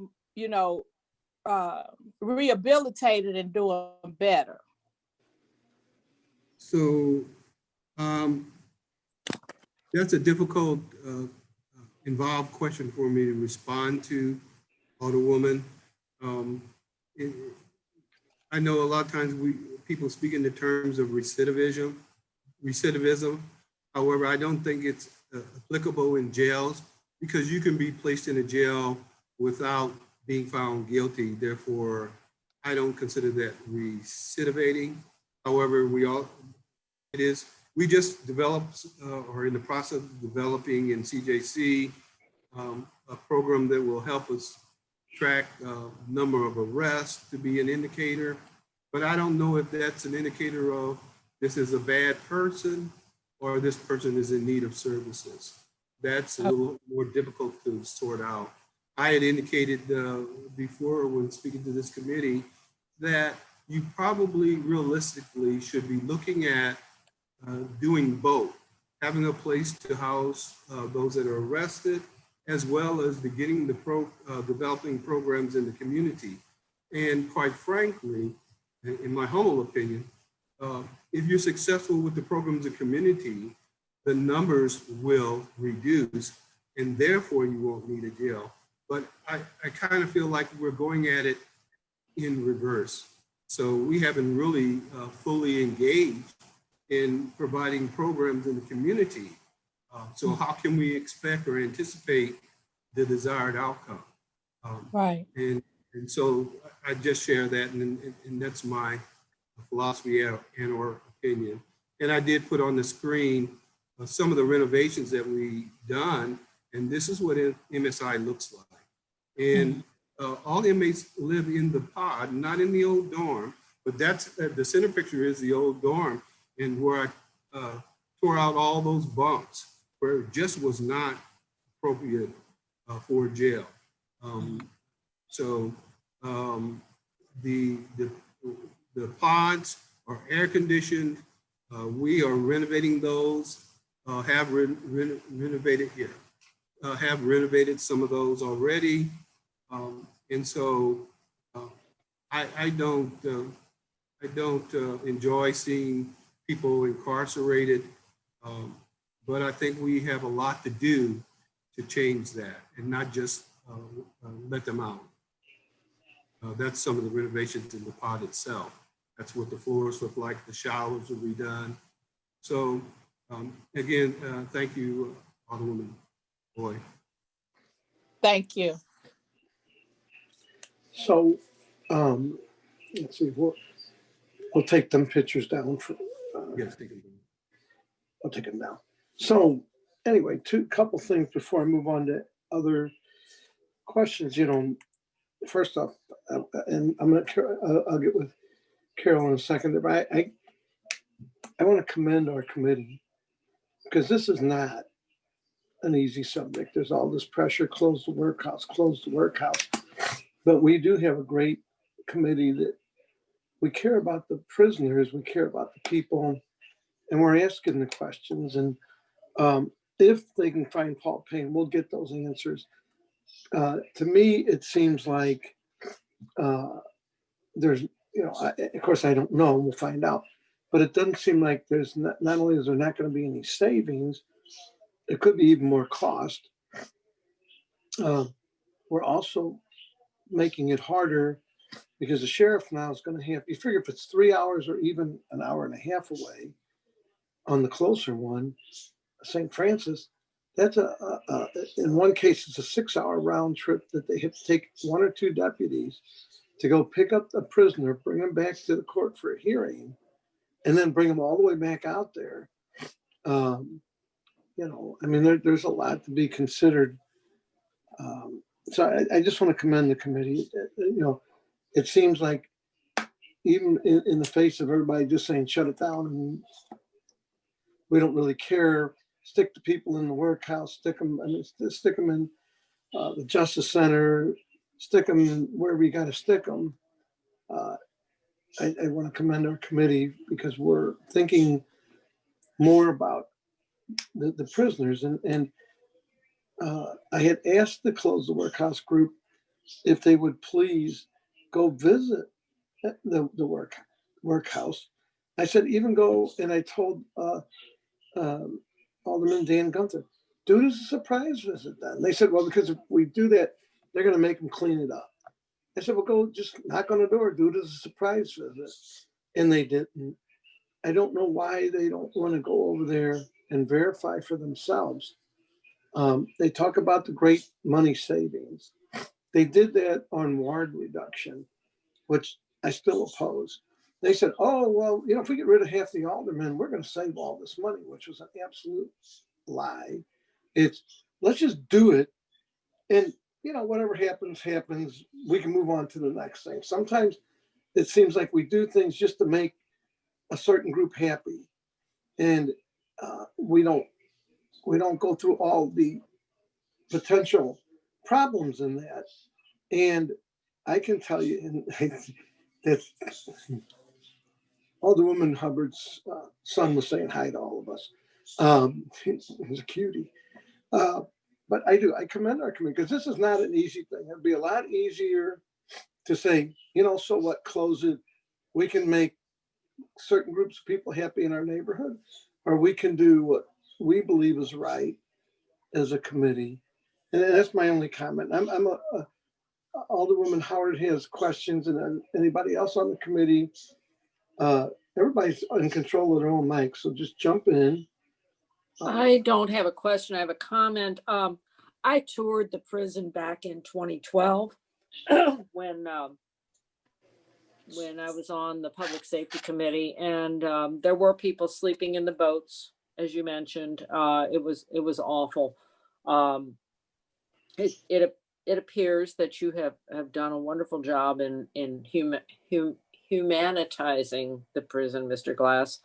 [SPEAKER 10] rehabilitated and doing better?
[SPEAKER 5] So that's a difficult, involved question for me to respond to, Alderwoman. I know a lot of times people speak in the terms of recidivism. However, I don't think it's applicable in jails, because you can be placed in a jail without being found guilty. Therefore, I don't consider that recidivating. However, we just developed or in the process of developing in CJC a program that will help us track number of arrests to be an indicator. But I don't know if that's an indicator of this is a bad person or this person is in need of services. That's a little more difficult to sort out. I had indicated before when speaking to this committee that you probably realistically should be looking at doing both, having a place to house those that are arrested, as well as beginning developing programs in the community. And quite frankly, in my humble opinion, if you're successful with the programs in community, the numbers will reduce and therefore you won't need a jail. But I kind of feel like we're going at it in reverse. So we haven't really fully engaged in providing programs in the community. So how can we expect or anticipate the desired outcome?
[SPEAKER 10] Right.
[SPEAKER 5] And so I just share that, and that's my philosophy and or opinion. And I did put on the screen some of the renovations that we've done, and this is what MSI looks like. And all inmates live in the pod, not in the old dorm, but that's the center picture is the old dorm, and where I tore out all those bunks where it just was not appropriate for jail. The pods are air conditioned. We are renovating those, have renovated here, have renovated some of those already. And so I don't enjoy seeing people incarcerated, but I think we have a lot to do to change that and not just let them out. That's some of the renovations in the pod itself. That's what the floors look like, the showers will be done. So again, thank you, Alderwoman Boyd.
[SPEAKER 10] Thank you.
[SPEAKER 1] So, let's see, we'll take them pictures down.
[SPEAKER 5] Yes, take them.
[SPEAKER 1] I'll take them down. So anyway, couple things before I move on to other questions. First off, and I'll get with Carol in a second, but I want to commend our committee, because this is not an easy subject. There's all this pressure, close the workhouse, close the workhouse. But we do have a great committee that we care about the prisoners, we care about the people, and we're asking the questions. And if they can find Paul Payne, we'll get those answers. To me, it seems like there's, of course, I don't know, we'll find out. But it doesn't seem like there's not only is there not going to be any savings, it could be even more cost. We're also making it harder because the sheriff now is going to have, you figure if it's 3 hours or even an hour and a half away on the closer one, St. Francis, that's in one case, it's a 6-hour round trip that they have to take 1 or 2 deputies to go pick up the prisoner, bring him back to the court for a hearing, and then bring him all the way back out there. There's a lot to be considered. So I just want to commend the committee. It seems like even in the face of everybody just saying shut it down and we don't really care, stick the people in the workhouse, stick them in the Justice Center, stick them in wherever you got to stick them. I want to commend our committee because we're thinking more about the prisoners. And I had asked the Close the Workhouse group if they would please go visit the workhouse. I said, even go, and I told Alderman Dan Gunther, do it as a surprise visit then. They said, well, because if we do that, they're going to make them clean it up. I said, well, go just knock on the door, do it as a surprise visit. And they didn't. I don't know why they don't want to go over there and verify for themselves. They talk about the great money savings. They did that on ward reduction, which I still oppose. They said, oh, well, if we get rid of half the aldermen, we're going to save all this money, which was an absolute lie. It's let's just do it. And, whatever happens, happens. We can move on to the next thing. Sometimes it seems like we do things just to make a certain group happy. And we don't go through all the potential problems in that. And I can tell you that Alderwoman Hubbard's son was saying hi to all of us. He's a cutie. But I commend our committee because this is not an easy thing. It'd be a lot easier to say, so what, close it. We can make certain groups of people happy in our neighborhood, or we can do what we believe is right as a committee. And that's my only comment. Alderwoman Howard has questions, and then anybody else on the committee. Everybody's in control of their own mic, so just jump in.
[SPEAKER 4] I don't have a question. I have a comment. I toured the prison back in 2012 when I was on the Public Safety Committee, and there were people sleeping in the boats, as you mentioned. It was awful. It appears that you have done a wonderful job in humanitizing the prison, Mr. Glass.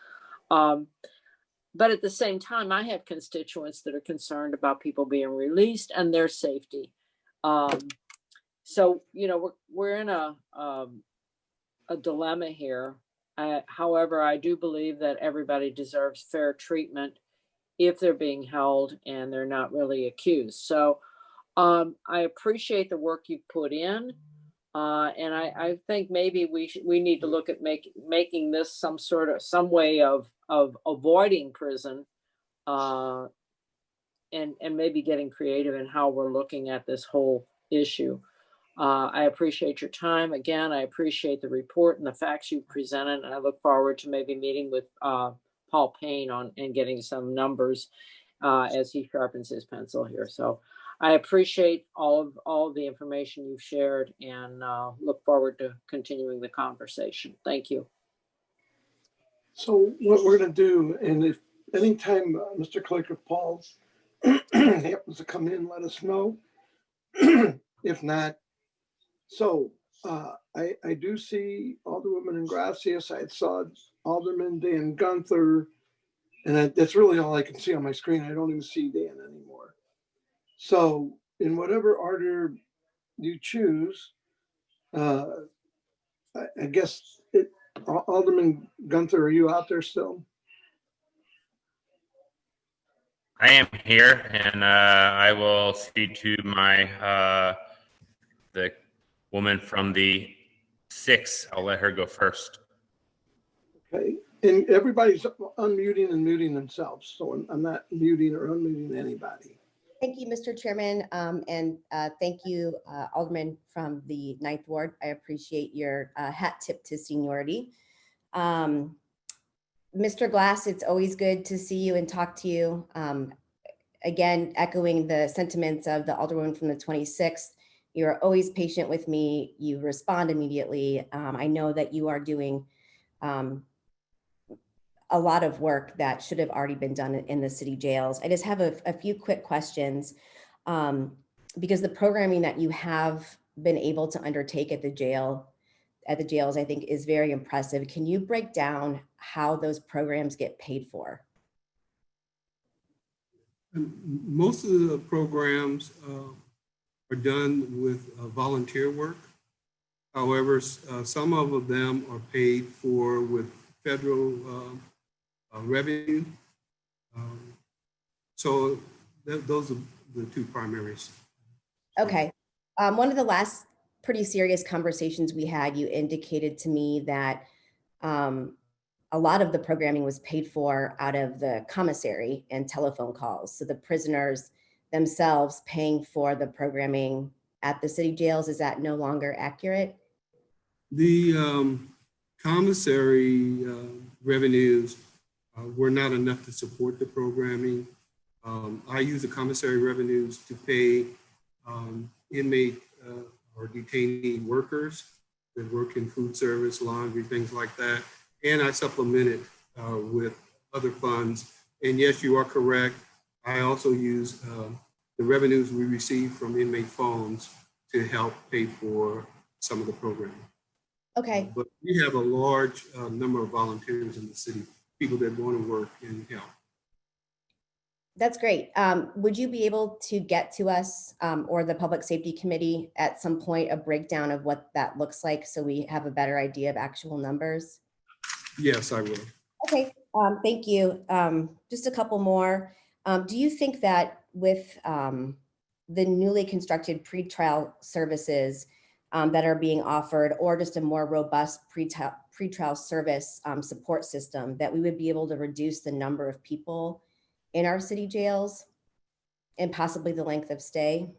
[SPEAKER 4] But at the same time, I have constituents that are concerned about people being released and their safety. So, we're in a dilemma here. However, I do believe that everybody deserves fair treatment if they're being held and they're not really accused. So I appreciate the work you've put in. And I think maybe we need to look at making this some way of avoiding prison, and maybe getting creative in how we're looking at this whole issue. I appreciate your time. Again, I appreciate the report and the facts you've presented. And I look forward to maybe meeting with Paul Payne and getting some numbers as he sharpens his pencil here. So I appreciate all of the information you've shared and look forward to continuing the conversation. Thank you.
[SPEAKER 1] So what we're going to do, and if anytime Mr. Clerk, if Paul happens to come in, let us know. If not, so I do see Alderwoman Ingracias. I saw Alderman Dan Gunther, and that's really all I can see on my screen. I don't even see Dan anymore. So in whatever order you choose, I guess Alderman Gunther, are you out there still?
[SPEAKER 12] I am here, and I will speak to my the woman from the 6. I'll let her go first.
[SPEAKER 1] Okay, and everybody's unmuting and muting themselves, so I'm not muting or unmuting anybody.
[SPEAKER 13] Thank you, Mr. Chairman, and thank you, Alderman from the 9th Ward. I appreciate your hat tip to seniority. Mr. Glass, it's always good to see you and talk to you. Again, echoing the sentiments of the Alderwoman from the 26th, you're always patient with me. You respond immediately. I know that you are doing a lot of work that should have already been done in the city jails. I just have a few quick questions because the programming that you have been able to undertake at the jails, I think is very impressive. Can you break down how those programs get paid for?
[SPEAKER 5] Most of the programs are done with volunteer work. However, some of them are paid for with federal revenue. So those are the two primaries.
[SPEAKER 13] Okay. One of the last pretty serious conversations we had, you indicated to me that a lot of the programming was paid for out of the commissary and telephone calls. So the prisoners themselves paying for the programming at the city jails, is that no longer accurate?
[SPEAKER 5] The commissary revenues were not enough to support the programming. I use the commissary revenues to pay inmate or detainee workers that work in food service, laundry, things like that. And I supplement it with other funds. And yes, you are correct. I also use the revenues we receive from inmate phones to help pay for some of the programming.
[SPEAKER 13] Okay.
[SPEAKER 5] But we have a large number of volunteers in the city, people that want to work and help.
[SPEAKER 13] That's great. Would you be able to get to us or the Public Safety Committee at some point a breakdown of what that looks like so we have a better idea of actual numbers?
[SPEAKER 5] Yes, I will.
[SPEAKER 13] Okay, thank you. Just a couple more. Do you think that with the newly constructed pretrial services that are being offered, or just a more robust pretrial service support system, that we would be able to reduce the number of people in our city jails and possibly the length of stay?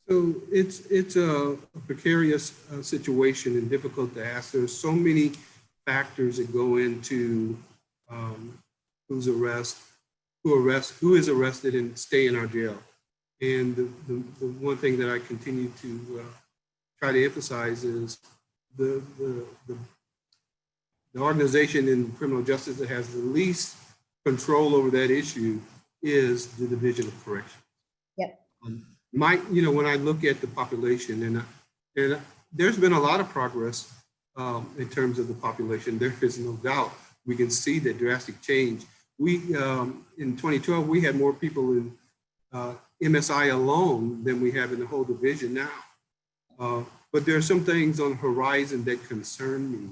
[SPEAKER 5] So it's a precarious situation and difficult to ask. There's so many factors that go into who is arrested and stay in our jail. And the one thing that I continue to try to emphasize is the organization in criminal justice that has the least control over that issue is the Division of Corrections.
[SPEAKER 13] Yep.
[SPEAKER 5] When I look at the population, and there's been a lot of progress in terms of the population. There is no doubt. We can see that drastic change. We in 2012 we had more people in MSI alone than we have in the whole division now. But there are some things on the horizon that concern me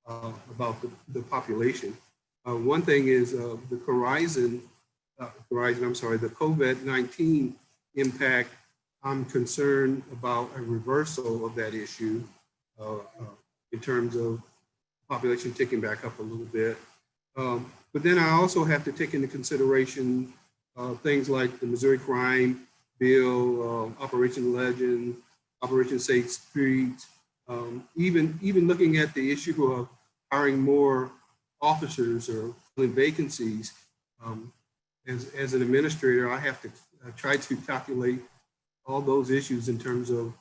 [SPEAKER 5] about the population. One thing is the COVID-19 impact. I'm concerned about a reversal of that issue in terms of population ticking back up a little bit. But then I also have to take into consideration things like the Missouri Crime Bill, Operation Legend, Operation Safe Streets, even looking at the issue of hiring more officers or filling vacancies. As an administrator, I have to try to calculate all those issues in terms of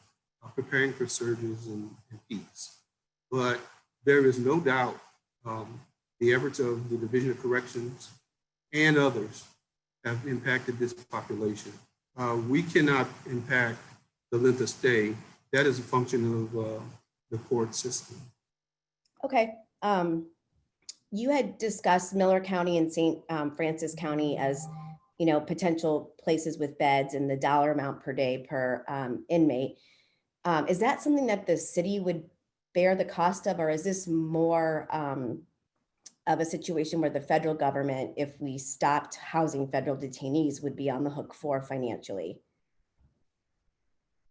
[SPEAKER 5] preparing for surges and peaks. But there is no doubt the efforts of the Division of Corrections and others have impacted this population. We cannot impact the length of stay. That is a function of the court system.
[SPEAKER 13] Okay. You had discussed Miller County and St. Francis County as, potential places with beds and the dollar amount per day per inmate. Is that something that the city would bear the cost of, or is this more of a situation where the federal government, if we stopped housing federal detainees, would be on the hook for financially?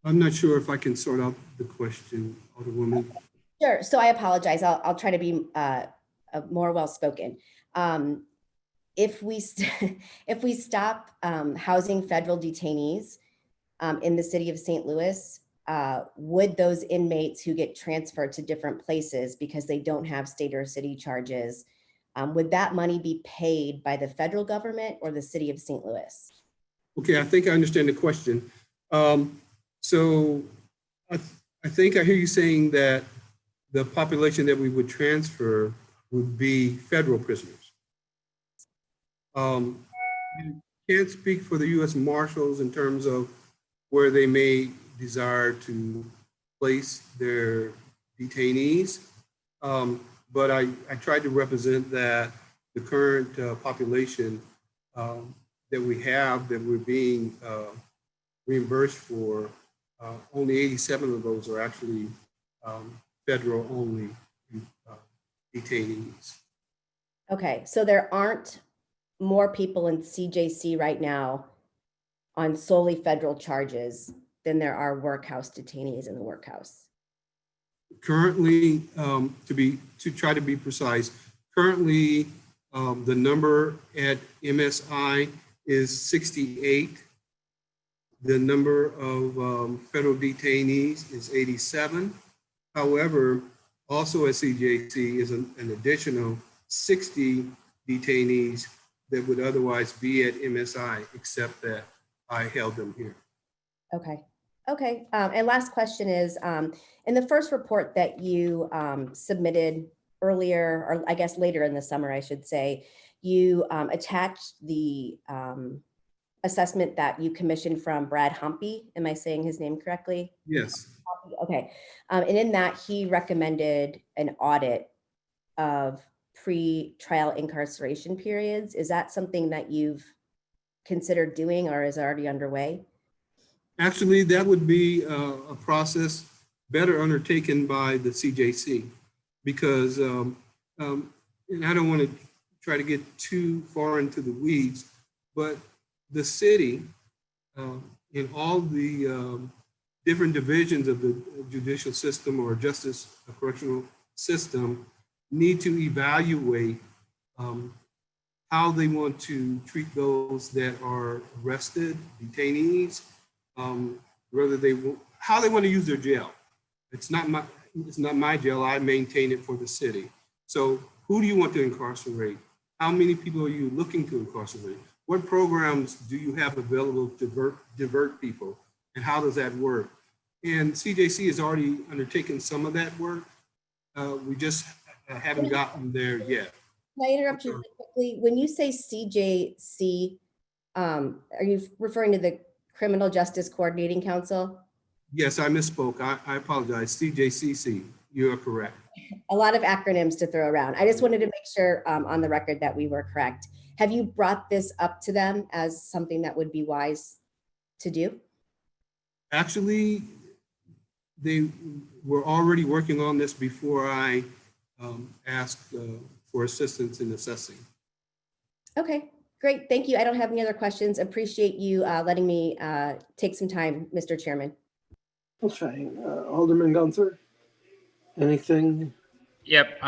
[SPEAKER 5] I'm not sure if I can sort out the question, Alderwoman.
[SPEAKER 13] Sure. So I apologize. I'll try to be more well-spoken. If we stop housing federal detainees in the city of St. Louis, would those inmates who get transferred to different places because they don't have state or city charges, would that money be paid by the federal government or the city of St. Louis?
[SPEAKER 5] Okay, I think I understand the question. So I think I hear you saying that the population that we would transfer would be federal prisoners. You can't speak for the U.S. Marshals in terms of where they may desire to place their detainees. But I tried to represent that the current population that we have, that we're being reimbursed for, only 87 of those are actually federal only detainees.
[SPEAKER 13] Okay, so there aren't more people in CJC right now on solely federal charges than there are workhouse detainees in the workhouse.
[SPEAKER 5] Currently, to try to be precise, currently the number at MSI is 68. The number of federal detainees is 87. However, also at CJC is an additional 60 detainees that would otherwise be at MSI, except that I held them here.
[SPEAKER 13] Okay. Okay. And last question is, in the first report that you submitted earlier, or I guess later in the summer, I should say, you attached the assessment that you commissioned from Brad Humpy. Am I saying his name correctly?
[SPEAKER 5] Yes.
[SPEAKER 13] Okay. And in that, he recommended an audit of pre-trial incarceration periods. Is that something that you've considered doing or is already underway?
[SPEAKER 5] Actually, that would be a process better undertaken by the CJC, because, and I don't want to try to get too far into the weeds, but the city, in all the different divisions of the judicial system or justice correctional system, need to evaluate how they want to treat those that are arrested, detainees, how they want to use their jail. It's not my jail. I maintain it for the city. So who do you want to incarcerate? How many people are you looking to incarcerate? What programs do you have available to divert people? And how does that work? And CJC has already undertaken some of that work. We just haven't gotten there yet.
[SPEAKER 13] Can I interrupt you really quickly? When you say CJC, are you referring to the Criminal Justice Coordinating Council?
[SPEAKER 5] Yes, I misspoke. I apologize. CJCC, you are correct.
[SPEAKER 13] A lot of acronyms to throw around. I just wanted to make sure on the record that we were correct. Have you brought this up to them as something that would be wise to do?
[SPEAKER 5] Actually, they were already working on this before I asked for assistance in assessing.
[SPEAKER 13] Okay, great. Thank you. I don't have any other questions. Appreciate you letting me take some time, Mr. Chairman.
[SPEAKER 1] Okay, Alderman Gunther, anything?
[SPEAKER 12] Yep.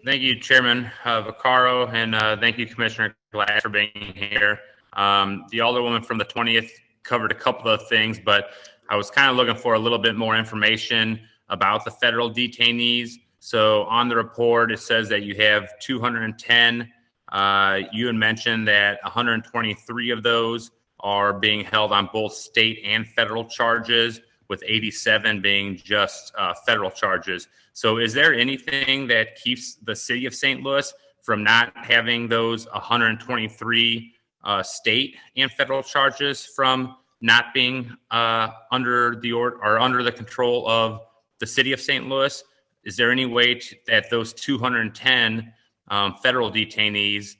[SPEAKER 12] Thank you, Chairman Vicario, and thank you, Commissioner Glass, for being here. The Alderwoman from the 20th covered a couple of things, but I was kind of looking for a little bit more information about the federal detainees. So on the report, it says that you have 210. You had mentioned that 123 of those are being held on both state and federal charges, with 87 being just federal charges. So is there anything that keeps the city of St. Louis from not having those 123 state and federal charges from not being under the control of the city of St. Louis? Is there any way that those 210 federal detainees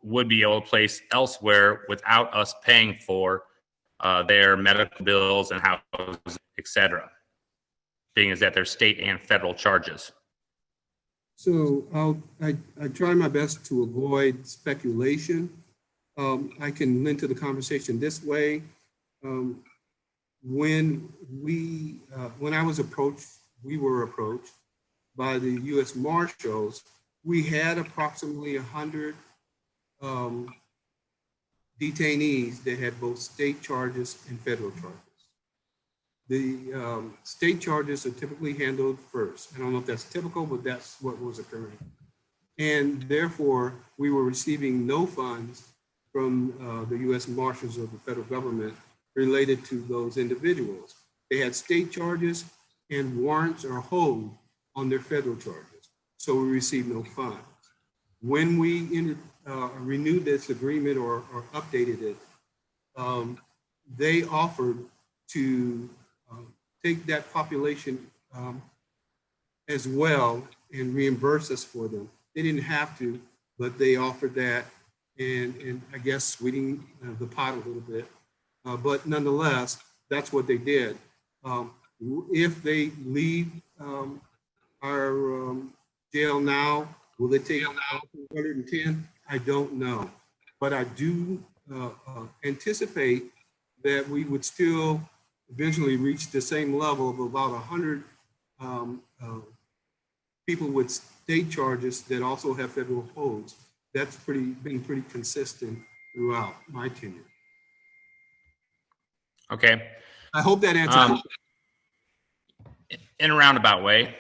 [SPEAKER 12] would be able to place elsewhere without us paying for their medical bills and housing, etc., being as that they're state and federal charges.
[SPEAKER 5] So I try my best to avoid speculation. I can lend to the conversation this way. When I was approached, we were approached by the U.S. Marshals. We had approximately 100 detainees that had both state charges and federal charges. The state charges are typically handled first. I don't know if that's typical, but that's what was occurring. And therefore, we were receiving no funds from the U.S. Marshals or the federal government related to those individuals. They had state charges and warrants or hold on their federal charges. So we received no funds. When we renewed this agreement or updated it, they offered to take that population as well and reimburse us for them. They didn't have to, but they offered that, and I guess sweetening the pot a little bit. But nonetheless, that's what they did. If they leave our jail now, will they take 110? I don't know. But I do anticipate that we would still eventually reach the same level of about 100 people with state charges that also have federal holds. That's been pretty consistent throughout my tenure.
[SPEAKER 12] Okay.
[SPEAKER 5] I hope that answers
[SPEAKER 12] in a roundabout way.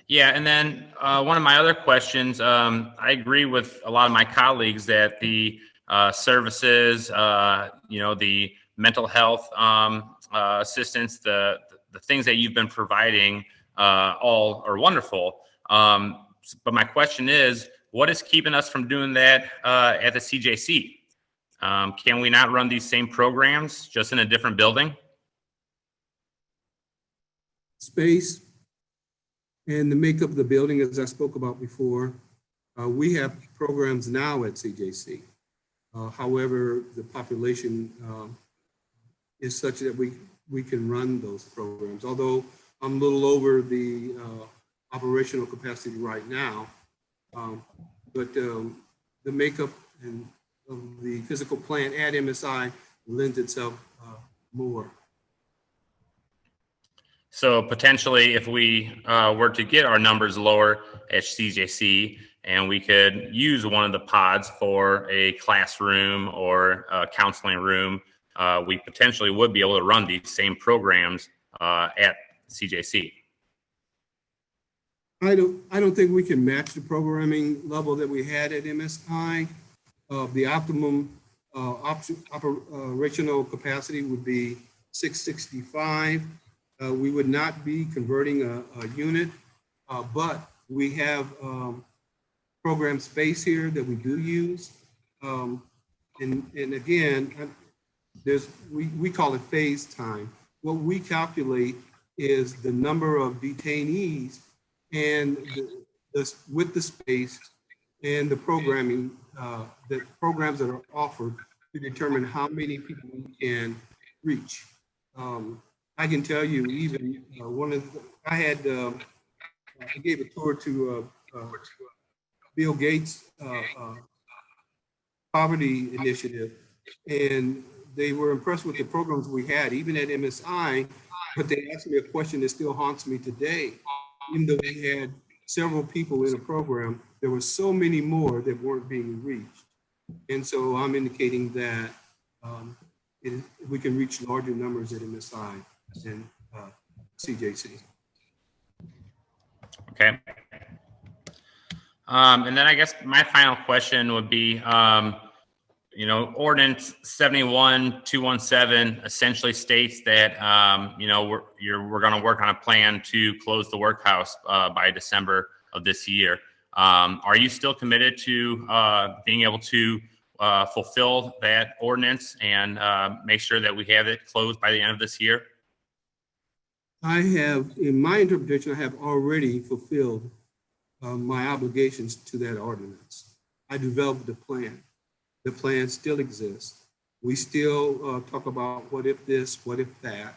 [SPEAKER 12] Yeah, and then one of my other questions, I agree with a lot of my colleagues that the services, the mental health assistance, the things that you've been providing all are wonderful. But my question is, what is keeping us from doing that at the CJC? Can we not run these same programs just in a different building?
[SPEAKER 5] Space and the makeup of the building, as I spoke about before. We have programs now at CJC. However, the population is such that we can run those programs. Although I'm a little over the operational capacity right now, but the makeup and of the physical plant at MSI lends itself more.
[SPEAKER 12] So potentially, if we were to get our numbers lower at CJC and we could use one of the pods for a classroom or a counseling room, we potentially would be able to run these same programs at CJC.
[SPEAKER 5] I don't think we can match the programming level that we had at MSI. The optimum operational capacity would be 665. We would not be converting a unit, but we have program space here that we do use. And again, we call it phase time. What we calculate is the number of detainees and with the space and the programming, the programs that are offered to determine how many people we can reach. I can tell you, even I gave a tour to Bill Gates' poverty initiative, and they were impressed with the programs we had, even at MSI, but they asked me a question that still haunts me today. Even though we had several people in a program, there were so many more that weren't being reached. And so I'm indicating that we can reach larger numbers at MSI than CJC.
[SPEAKER 12] Okay. And then I guess my final question would be, Ordinance 71-217 essentially states that, we're going to work on a plan to close the workhouse by December of this year. Are you still committed to being able to fulfill that ordinance and make sure that we have it closed by the end of this year?
[SPEAKER 5] I have, in my interpretation, I have already fulfilled my obligations to that ordinance. I developed the plan. The plan still exists. We still talk about what if this, what if that.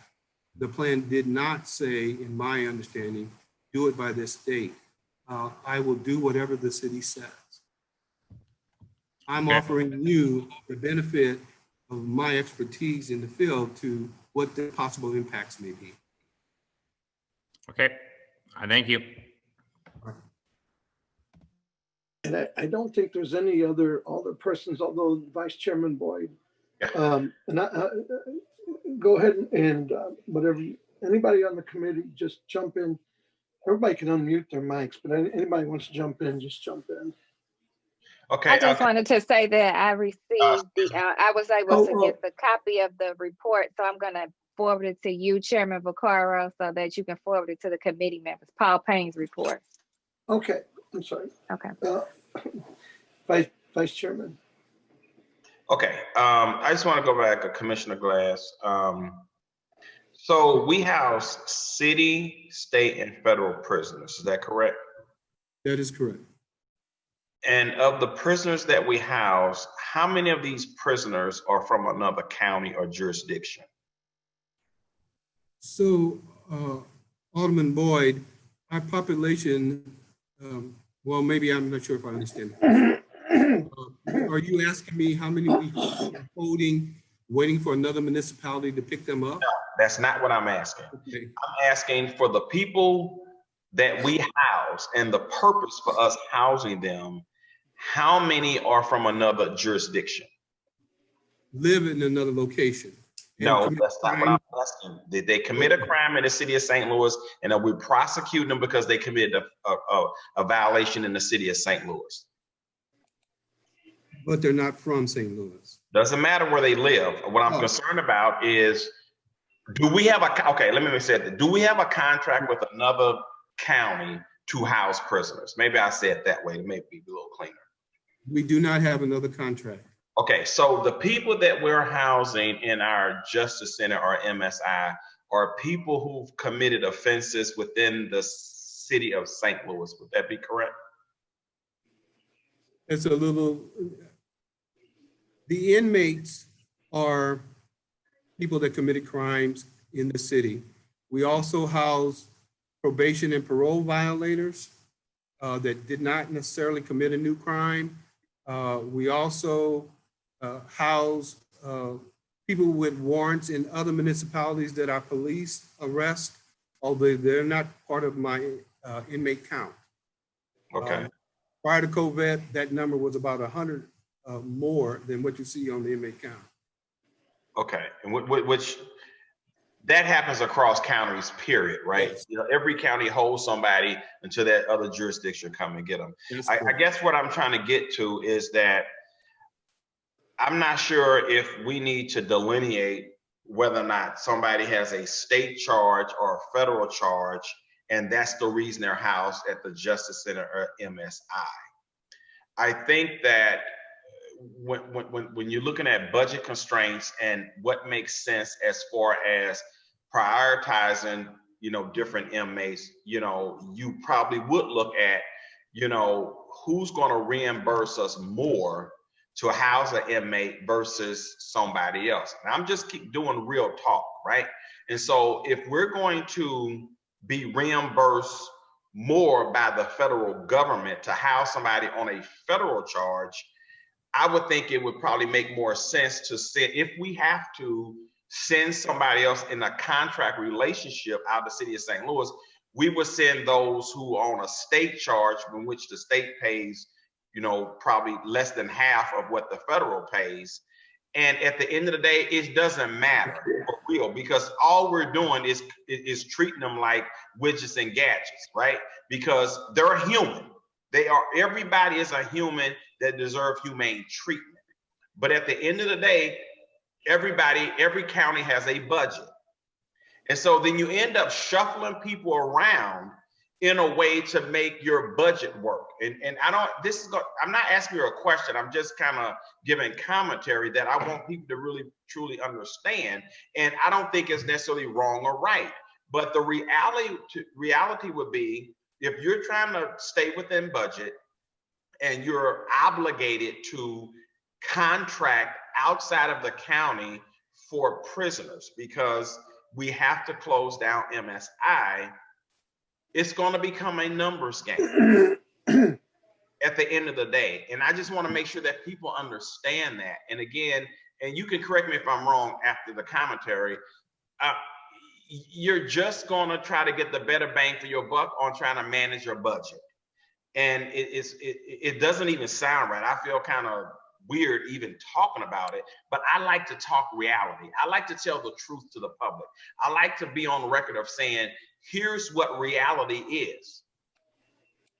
[SPEAKER 5] The plan did not say, in my understanding, do it by this date. I will do whatever the city says. I'm
[SPEAKER 12] Okay.
[SPEAKER 5] offering you the benefit of my expertise in the field to what the possible impacts may be.
[SPEAKER 12] Okay, I thank you.
[SPEAKER 1] And I don't think there's any other persons, although Vice Chairman Boyd. Go ahead and whatever, anybody on the committee, just jump in. Everybody can unmute their mics, but anybody wants to jump in, just jump in.
[SPEAKER 3] Okay.
[SPEAKER 11] I just wanted to say that I received I was able to get the copy of the report, so I'm going to forward it to you, Chairman Vicario, so that you can forward it to the committee members. Paul Payne's report.
[SPEAKER 1] Okay, I'm sorry.
[SPEAKER 11] Okay.
[SPEAKER 1] Vice Chairman.
[SPEAKER 3] Okay, I just want to go back to Commissioner Glass. So we house city, state, and federal prisoners. Is that correct?
[SPEAKER 5] That is correct.
[SPEAKER 3] And of the prisoners that we house, how many of these prisoners are from another county or jurisdiction?
[SPEAKER 5] So, Alderman Boyd, our population, well, maybe I'm not sure if I understand. Are you asking me how many people are holding, waiting for another municipality to pick them up?
[SPEAKER 3] No, that's not what I'm asking.
[SPEAKER 5] Okay.
[SPEAKER 3] I'm asking for the people that we house and the purpose for us housing them. How many are from another jurisdiction?
[SPEAKER 5] Live in another location.
[SPEAKER 3] No, that's not what I'm asking. Did they commit a crime in the city of St. Louis, and are we prosecuting them because they committed a violation in the city of St. Louis?
[SPEAKER 5] But they're not from St. Louis.
[SPEAKER 3] Doesn't matter where they live. What I'm concerned about is, do we have let me say that. Do we have a contract with another county to house prisoners? Maybe I say it that way to make it a little cleaner.
[SPEAKER 5] We do not have another contract.
[SPEAKER 3] Okay, so the people that we're housing in our Justice Center or MSI are people who've committed offenses within the city of St. Louis. Would that be correct?
[SPEAKER 5] It's a little, the inmates are people that committed crimes in the city. We also house probation and parole violators that did not necessarily commit a new crime. We also house people with warrants in other municipalities that our police arrest, although they're not part of my inmate count.
[SPEAKER 3] Okay.
[SPEAKER 5] Prior to COVID, that number was about 100 more than what you see on the inmate count.
[SPEAKER 3] Okay, and which that happens across counties, period, right?
[SPEAKER 5] Yes.
[SPEAKER 3] You know, every county holds somebody until that other jurisdiction come and get them. I guess what I'm trying to get to is that I'm not sure if we need to delineate whether or not somebody has a state charge or a federal charge, and that's the reason they're housed at the Justice Center or MSI. I think that when you're looking at budget constraints and what makes sense as far as prioritizing, different inmates, you probably would look at, who's going to reimburse us more to house an inmate versus somebody else. And I'm just keep doing real talk, right? And so if we're going to be reimbursed more by the federal government to house somebody on a federal charge, I would think it would probably make more sense to say, if we have to send somebody else in a contract relationship out of the city of St. Louis, we would send those who are on a state charge in which the state pays, probably less than half of what the federal pays. And at the end of the day, it doesn't matter for real, because all we're doing is treating them like widgets and gadgets, right? Because they're human. Everybody is a human that deserves humane treatment. But at the end of the day, every county has a budget. And so then you end up shuffling people around in a way to make your budget work. And I'm not asking you a question. I'm just kind of giving commentary that I want people to really, truly understand. And I don't think it's necessarily wrong or right. But the reality would be, if you're trying to stay within budget and you're obligated to contract outside of the county for prisoners because we have to close down MSI, it's going to become a numbers game at the end of the day. And I just want to make sure that people understand that. And again, and you can correct me if I'm wrong after the commentary, you're just going to try to get the better bang for your buck on trying to manage your budget. And it doesn't even sound right. I feel kind of weird even talking about it, but I like to talk reality. I like to tell the truth to the public. I like to be on the record of saying, here's what reality is.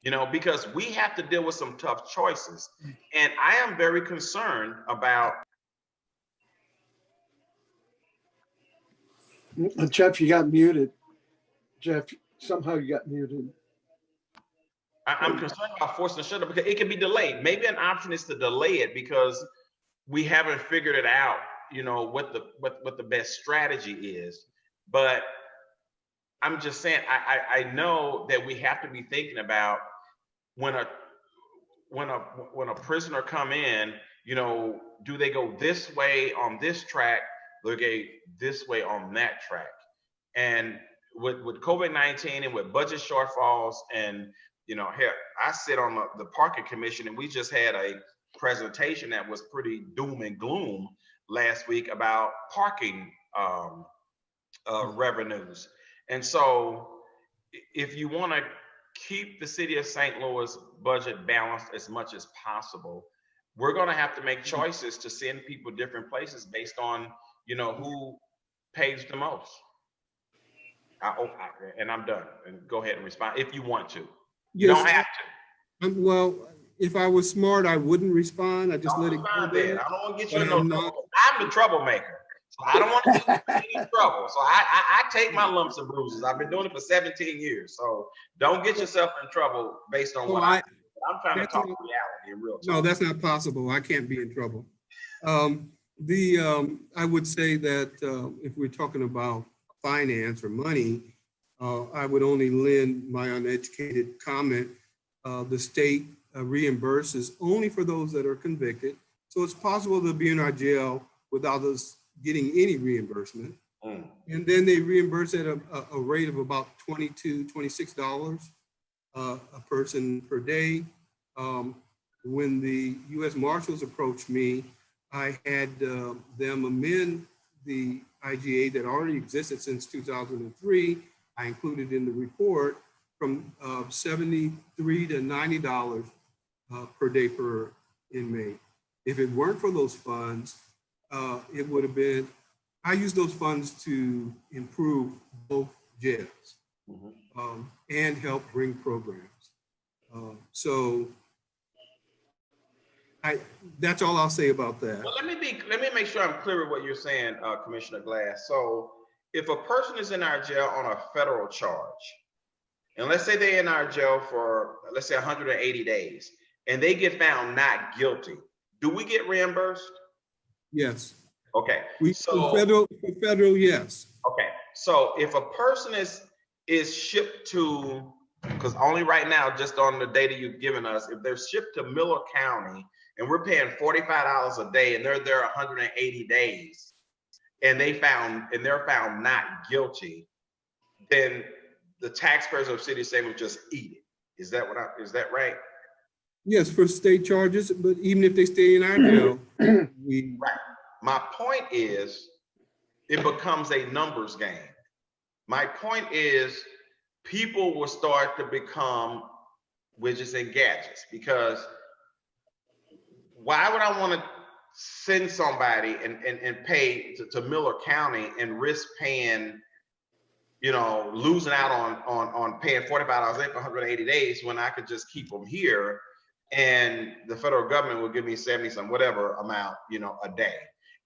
[SPEAKER 3] You know, because we have to deal with some tough choices. And I am very concerned about.
[SPEAKER 1] Jeff, you got muted. Jeff, somehow you got muted.
[SPEAKER 3] I'm concerned about forcing the shutdown because it can be delayed. Maybe an option is to delay it because we haven't figured it out, you know, what the best strategy is. But I'm just saying, I know that we have to be thinking about when a prisoner come in, you know, do they go this way on this track, or they go this way on that track? And with COVID-19 and with budget shortfalls, and you know, here I sit on the parking commission, and we just had a presentation that was pretty doom and gloom last week about parking revenues. And so if you want to keep the city of St. Louis budget balanced as much as possible, we're going to have to make choices to send people different places based on, you know, who pays the most. And I'm done. And go ahead and respond if you want to. You don't have to.
[SPEAKER 5] Well, if I was smart, I wouldn't respond. I just let it go there.
[SPEAKER 3] I don't want to get you in no trouble. I'm the troublemaker. So I don't want to get you in any trouble. So I take my lumps and bruises. I've been doing it for 17 years. So don't get yourself in trouble based on what I'm trying to talk reality in real time.
[SPEAKER 5] No, that's not possible. I can't be in trouble. I would say that if we're talking about finance or money, I would only lend my uneducated comment. The state reimburses only for those that are convicted. So it's possible to be in our jail without us getting any reimbursement. And then they reimburse at a rate of about $22, $26 a person per day. When the U.S. Marshals approached me, I had them amend the IGA that already existed since 2003. I included in the report from $73 to $90 per day per inmate. If it weren't for those funds, it would have been, I use those funds to improve both jails and help bring programs. So that's all I'll say about that.
[SPEAKER 3] Well, let me make sure I'm clear with what you're saying, Commissioner Glass. So if a person is in our jail on a federal charge, and let's say they're in our jail for, let's say 180 days, and they get found not guilty, do we get reimbursed?
[SPEAKER 5] Yes.
[SPEAKER 3] Okay.
[SPEAKER 5] For federal, yes.
[SPEAKER 3] Okay. So if a person is shipped to, because only right now, just on the data you've given us, if they're shipped to Miller County and we're paying $45 a day and they're there 180 days and they're found not guilty, then the taxpayers of the city of St. Louis just eat it. Is that right?
[SPEAKER 5] Yes, for state charges, but even if they stay in our jail,
[SPEAKER 3] Right. My point is, it becomes a numbers game. My point is, people will start to become widgets and gadgets, because why would I want to send somebody and pay to Miller County and risk paying, you know, losing out on paying $45 a day for 180 days when I could just keep them here and the federal government will give me 70 some whatever amount, you know, a day.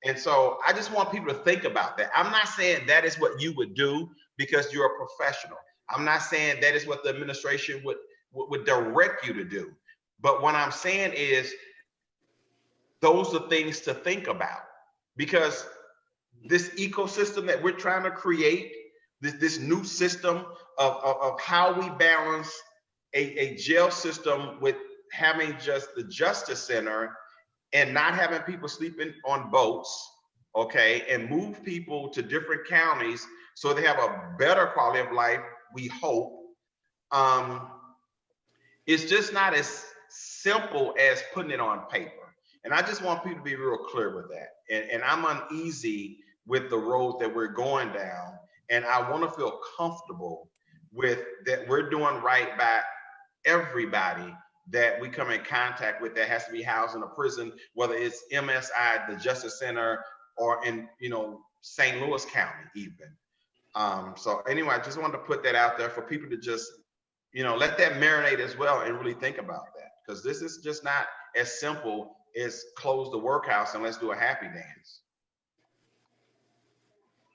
[SPEAKER 3] And so I just want people to think about that. I'm not saying that is what you would do because you're a professional. I'm not saying that is what the administration would direct you to do. But what I'm saying is those are things to think about, because this ecosystem that we're trying to create, this new system of how we balance a jail system with having just the Justice Center and not having people sleeping on boats, okay, and move people to different counties so they have a better quality of life, we hope. It's just not as simple as putting it on paper. And I just want people to be real clear with that. And I'm uneasy with the road that we're going down. And I want to feel comfortable with that we're doing right by everybody that we come in contact with that has to be housed in a prison, whether it's MSI, the Justice Center, or in, you know, St. Louis County even. So anyway, I just wanted to put that out there for people to just, you know, let that marinate as well and really think about that. Because this is just not as simple as close the workhouse and let's do a happy dance.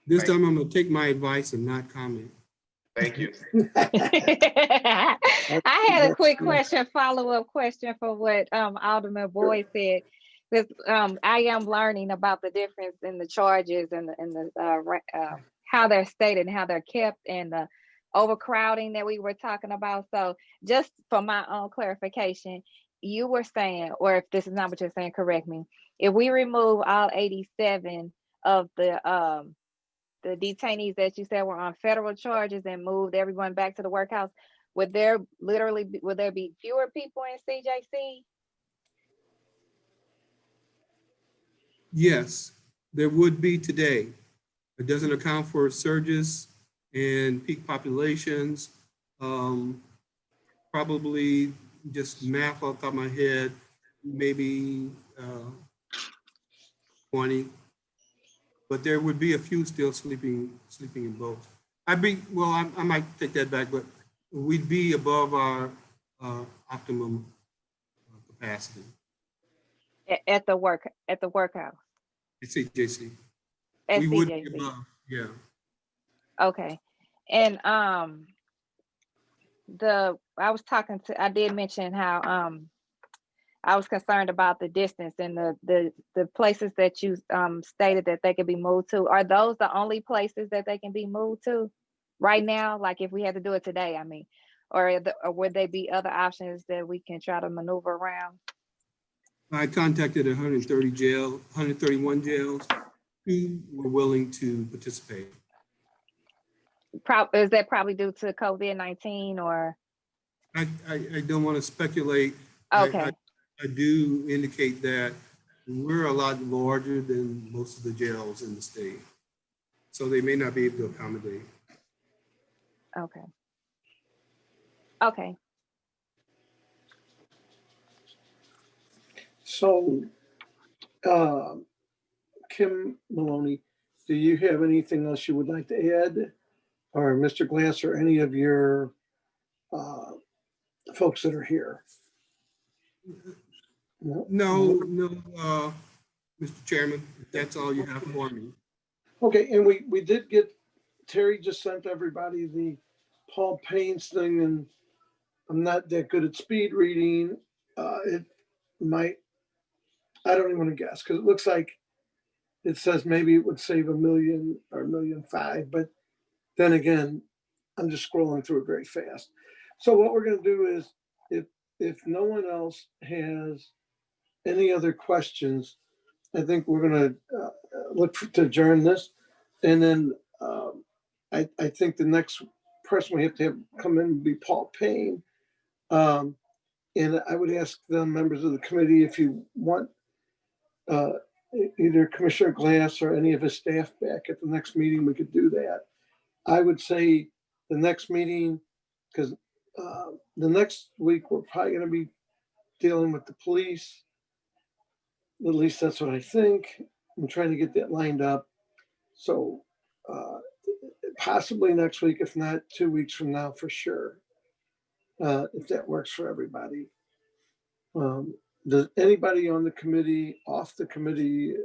[SPEAKER 5] This time I'm gonna take my advice and not comment.
[SPEAKER 3] Thank you.
[SPEAKER 11] I had a quick question, follow-up question for what Alderman Boyd said. Because I am learning about the difference in the charges and how they're stated and how they're kept and the overcrowding that we were talking about. So just for my own clarification, you were saying, or if this is not what you're saying, correct me. If we remove all 87 of the detainees that you said were on federal charges and moved everyone back to the workhouse, would there be fewer people in CJC?
[SPEAKER 5] Yes, there would be today. It doesn't account for surges and peak populations. Probably just math off the top of my head, maybe 20. But there would be a few still sleeping in boats. I might take that back, but we'd be above our optimum capacity.
[SPEAKER 11] At the workhouse.
[SPEAKER 5] At CJC.
[SPEAKER 11] At
[SPEAKER 5] We
[SPEAKER 11] CJC.
[SPEAKER 5] would be above, yeah.
[SPEAKER 11] Okay. And I did mention how I was concerned about the distance and the places that you stated that they could be moved to. Are those the only places that they can be moved to right now? Like if we had to do it today, I mean, or would there be other options that we can try to maneuver around?
[SPEAKER 5] I contacted 131 jails who were willing to participate.
[SPEAKER 11] Is that probably due to COVID-19 or?
[SPEAKER 5] I don't want to speculate.
[SPEAKER 11] Okay.
[SPEAKER 5] I do indicate that we're a lot larger than most of the jails in the state. So they may not be able to accommodate.
[SPEAKER 11] Okay. Okay.
[SPEAKER 1] So, Kim Maloney, do you have anything else you would like to add? Or Mr. Glass or any of your folks that are here?
[SPEAKER 5] No, Mr. Chairman, if that's all you have for me.
[SPEAKER 1] Okay, and we did get, Terry just sent everybody the Paul Payne's thing, and I'm not that good at speed reading. It might, I don't even want to guess, because it looks like it says maybe it would save $1 million or $1.5 million, but then again, I'm just scrolling through it very fast. So what we're going to do is, if no one else has any other questions, I think we're going to look to adjourn this. And then I think the next person we have to have come in would be Paul Payne. And I would ask the members of the committee if you want either Commissioner Glass or any of his staff back at the next meeting, we could do that. I would say the next meeting, because the next week we're probably going to be dealing with the police. At least that's what I think. I'm trying to get that lined up. So possibly next week, if not 2 weeks from now, for sure, if that works for everybody. Does anybody on the committee, off the committee,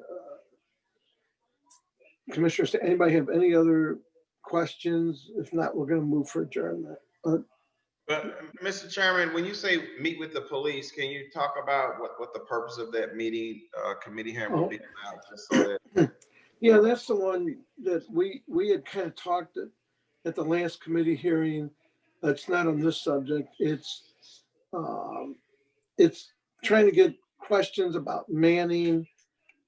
[SPEAKER 1] commissioners, anybody have any other questions? If not, we're going to move for adjournment.
[SPEAKER 3] But Mr. Chairman, when you say meet with the police, can you talk about what the purpose of that meeting, committee hearing will be about? Just so that...
[SPEAKER 1] Yeah, that's the one that we had kind of talked at the last committee hearing. It's not on this subject. It's it's trying to get questions about manning,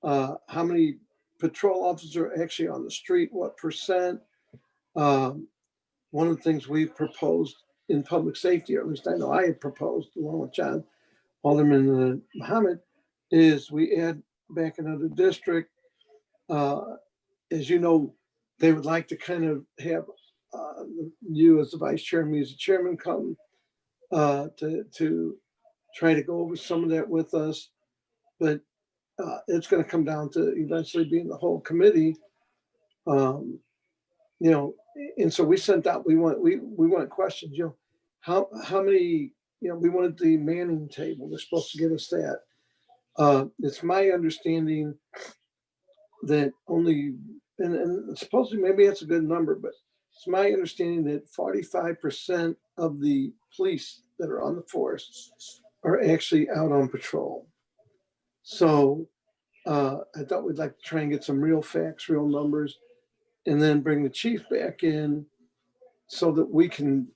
[SPEAKER 1] how many patrol officers are actually on the street, what percent. One of the things we proposed in public safety, or at least I know I had proposed along with John Alderman Muhammad, is we add back another district. As you know, they would like to kind of have you as the vice chairman, me as the chairman, come to try to go over some of that with us. But it's going to come down to eventually being the whole committee. You know, and so we sent out, we want questions, you know, how many, you know, we wanted the manning table. They're supposed to give us that. It's my understanding that only, and supposedly maybe that's a good number, but it's my understanding that 45% of the police that are on the force are actually out on patrol. So I thought we'd like to try and get some real facts, real numbers, and then bring the chief back in so that we can,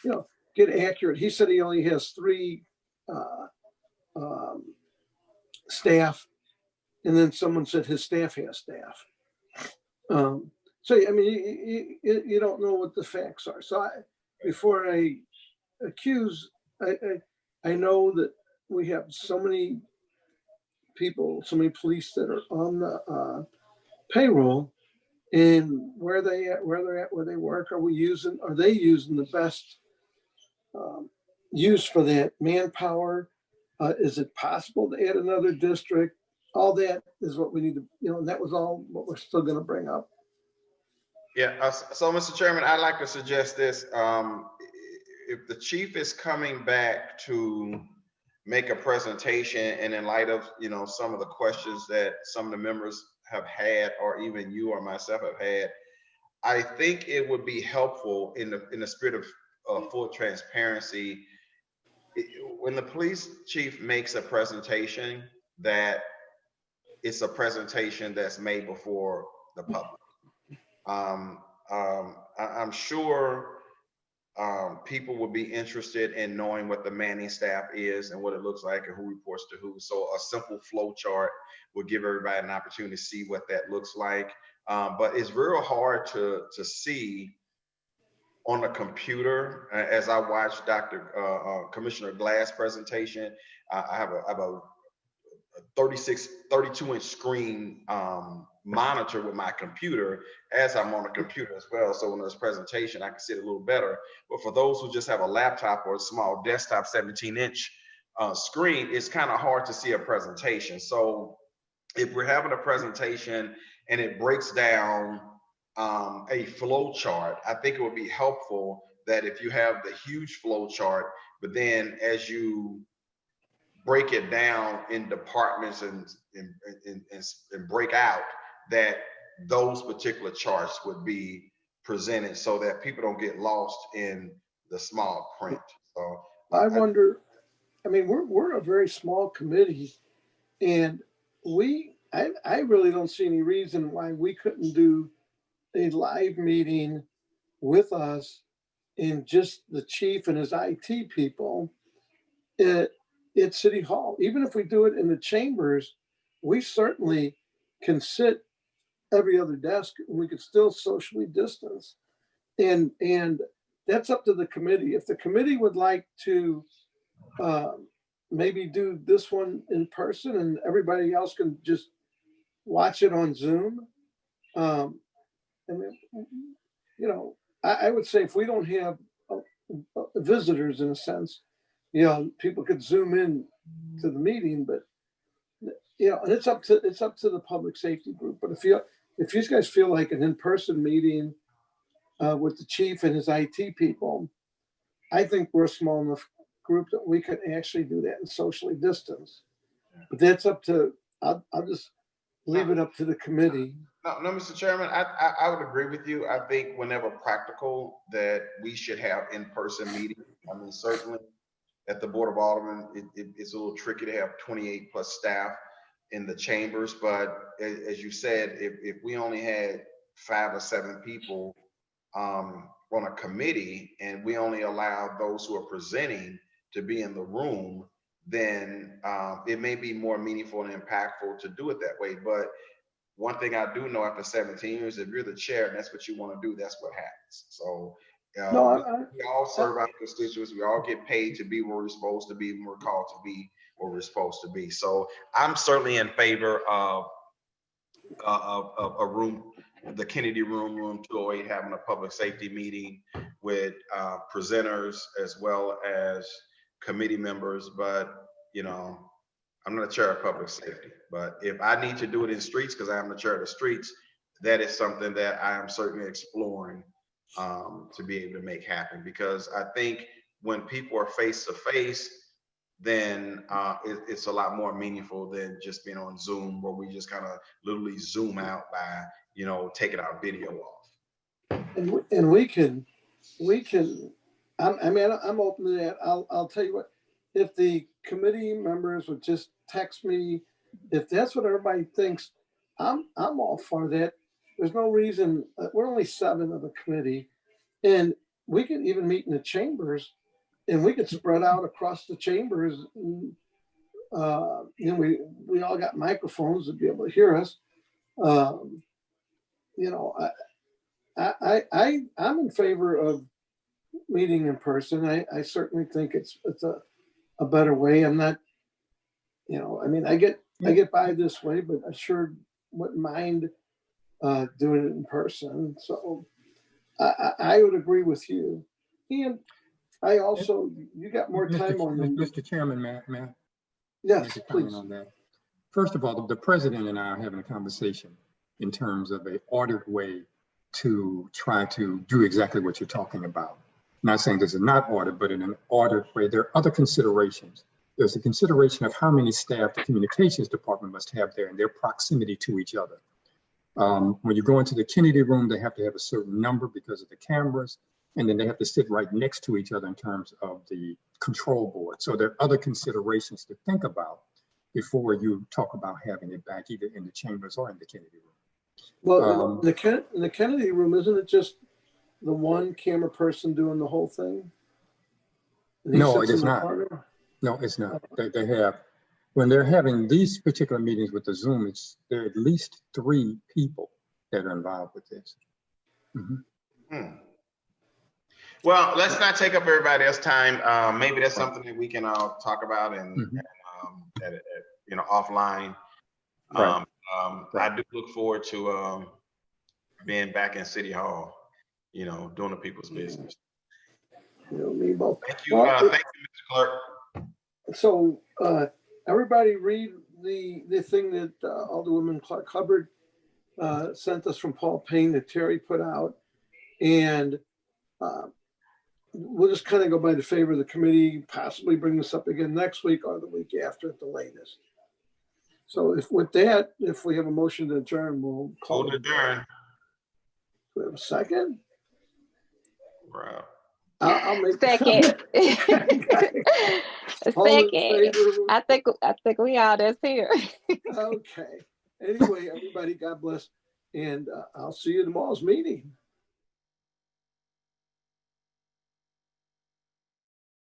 [SPEAKER 1] you know, get accurate. He said he only has 3 staff, and then someone said his staff has staff. So I mean, you don't know what the facts are. So before I accuse, I know that we have so many people, so many police that are on the payroll, and where they're at, where they work. Are they using the best use for that manpower? Is it possible to add another district? All that is what we need to, you know, and that was all what we're still going to bring up.
[SPEAKER 3] Yeah, so Mr. Chairman, I'd like to suggest this. If the chief is coming back to make a presentation, and in light of, you know, some of the questions that some of the members have had, or even you or myself have had, I think it would be helpful in the spirit of full transparency, when the police chief makes a presentation, that it's a presentation that's made before the public. I'm sure people will be interested in knowing what the manning staff is and what it looks like and who reports to who. So a simple flow chart will give everybody an opportunity to see what that looks like. But it's real hard to see on a computer. As I watched Commissioner Glass presentation, I have a 32-inch screen monitor with my computer as I'm on a computer as well. So when there's presentation, I can see it a little better. But for those who just have a laptop or a small desktop 17-inch screen, it's kind of hard to see a presentation. So if we're having a presentation and it breaks down a flow chart, I think it would be helpful that if you have the huge flow chart, but then as you break it down in departments and break out, that those particular charts would be presented so that people don't get lost in the small print. So
[SPEAKER 1] I wonder, I mean, we're a very small committee, and I really don't see any reason why we couldn't do a live meeting with us and just the chief and his IT people at City Hall. Even if we do it in the chambers, we certainly can sit every other desk and we could still socially distance. And that's up to the committee. If the committee would like to maybe do this one in person and everybody else can just watch it on Zoom. I mean, you know, I would say if we don't have visitors in a sense, you know, people could Zoom in to the meeting, but you know, and it's up to the public safety group. But if you guys feel like an in-person meeting with the chief and his IT people, I think we're a small enough group that we could actually do that and socially distance. But that's up to, I'll just leave it up to the committee.
[SPEAKER 3] No, Mr. Chairman, I would agree with you. I think whenever practical that we should have in-person meetings. I mean, certainly at the Board of Aldermen, it's a little tricky to have 28 plus staff in the chambers. But as you said, if we only had 5 or 7 people on a committee and we only allow those who are presenting to be in the room, then it may be more meaningful and impactful to do it that way. But one thing I do know after 17 years, if you're the chair and that's what you want to do, that's what happens. So
[SPEAKER 1] No,
[SPEAKER 3] we all serve our constituents. We all get paid to be where we're supposed to be when we're called to be where we're supposed to be. So I'm certainly in favor of a room, the Kennedy room 208, having a public safety meeting with presenters as well as committee members. But, you know, I'm not the chair of public safety, but if I need to do it in streets, because I am the chair of the streets, that is something that I am certainly exploring to be able to make happen. Because I think when people are face to face, then it's a lot more meaningful than just being on Zoom, where we just kind of literally zoom out by, you know, taking our video off.
[SPEAKER 1] and we can, I'm open to that. I'll tell you what, if the committee members would just text me, if that's what everybody thinks, I'm all for that. There's no reason, we're only 7 of the committee, and we can even meet in the chambers, and we could spread out across the chambers. And, you know, we all got microphones to be able to hear us. You know, I'm in favor of meeting in person. I certainly think it's a better way. I'm not, you know, I mean, I get by this way, but I sure wouldn't mind doing it in person. So I would agree with you. And I also, you got more time on them.
[SPEAKER 8] Mr. Chairman, Matt.
[SPEAKER 1] Yes, please.
[SPEAKER 8] On that. First of all, the president and I are having a conversation in terms of an ordered way to try to do exactly what you're talking about. Not saying this is not ordered, but in an ordered way. There are other considerations. There's the consideration of how many staff the communications department must have there and their proximity to each other. When you go into the Kennedy room, they have to have a certain number because of the cameras, and then they have to sit right next to each other in terms of the control board. So there are other considerations to think about before you talk about having it back either in the chambers or in the Kennedy room.
[SPEAKER 1] Well, in the Kennedy room, isn't it just the one camera person doing the whole thing?
[SPEAKER 8] No, it is not. No, it's not. They have, when they're having these particular meetings with the Zoom, there are at least 3 people that are involved with this.
[SPEAKER 3] Well, let's not take up everybody else's time. Maybe that's something that we can all talk about and you know, offline.
[SPEAKER 8] Right.
[SPEAKER 3] I do look forward to being back in City Hall, you know, doing the people's business.
[SPEAKER 1] You know, me both.
[SPEAKER 3] Thank you, thank you, Mr. Clerk.
[SPEAKER 1] So everybody read the thing that Alderwoman Clark Hubbard sent us from Paul Payne that Terry put out, and we'll just kind of go by the favor of the committee, possibly bring this up again next week or the week after at the latest. So if we have a motion to adjourn, we'll call it adjourn. Do we have a second?
[SPEAKER 3] Right.
[SPEAKER 1] I'll make
[SPEAKER 11] second. Second. I think we all that's here.
[SPEAKER 1] Okay. Anyway, everybody, God bless, and I'll see you tomorrow's meeting.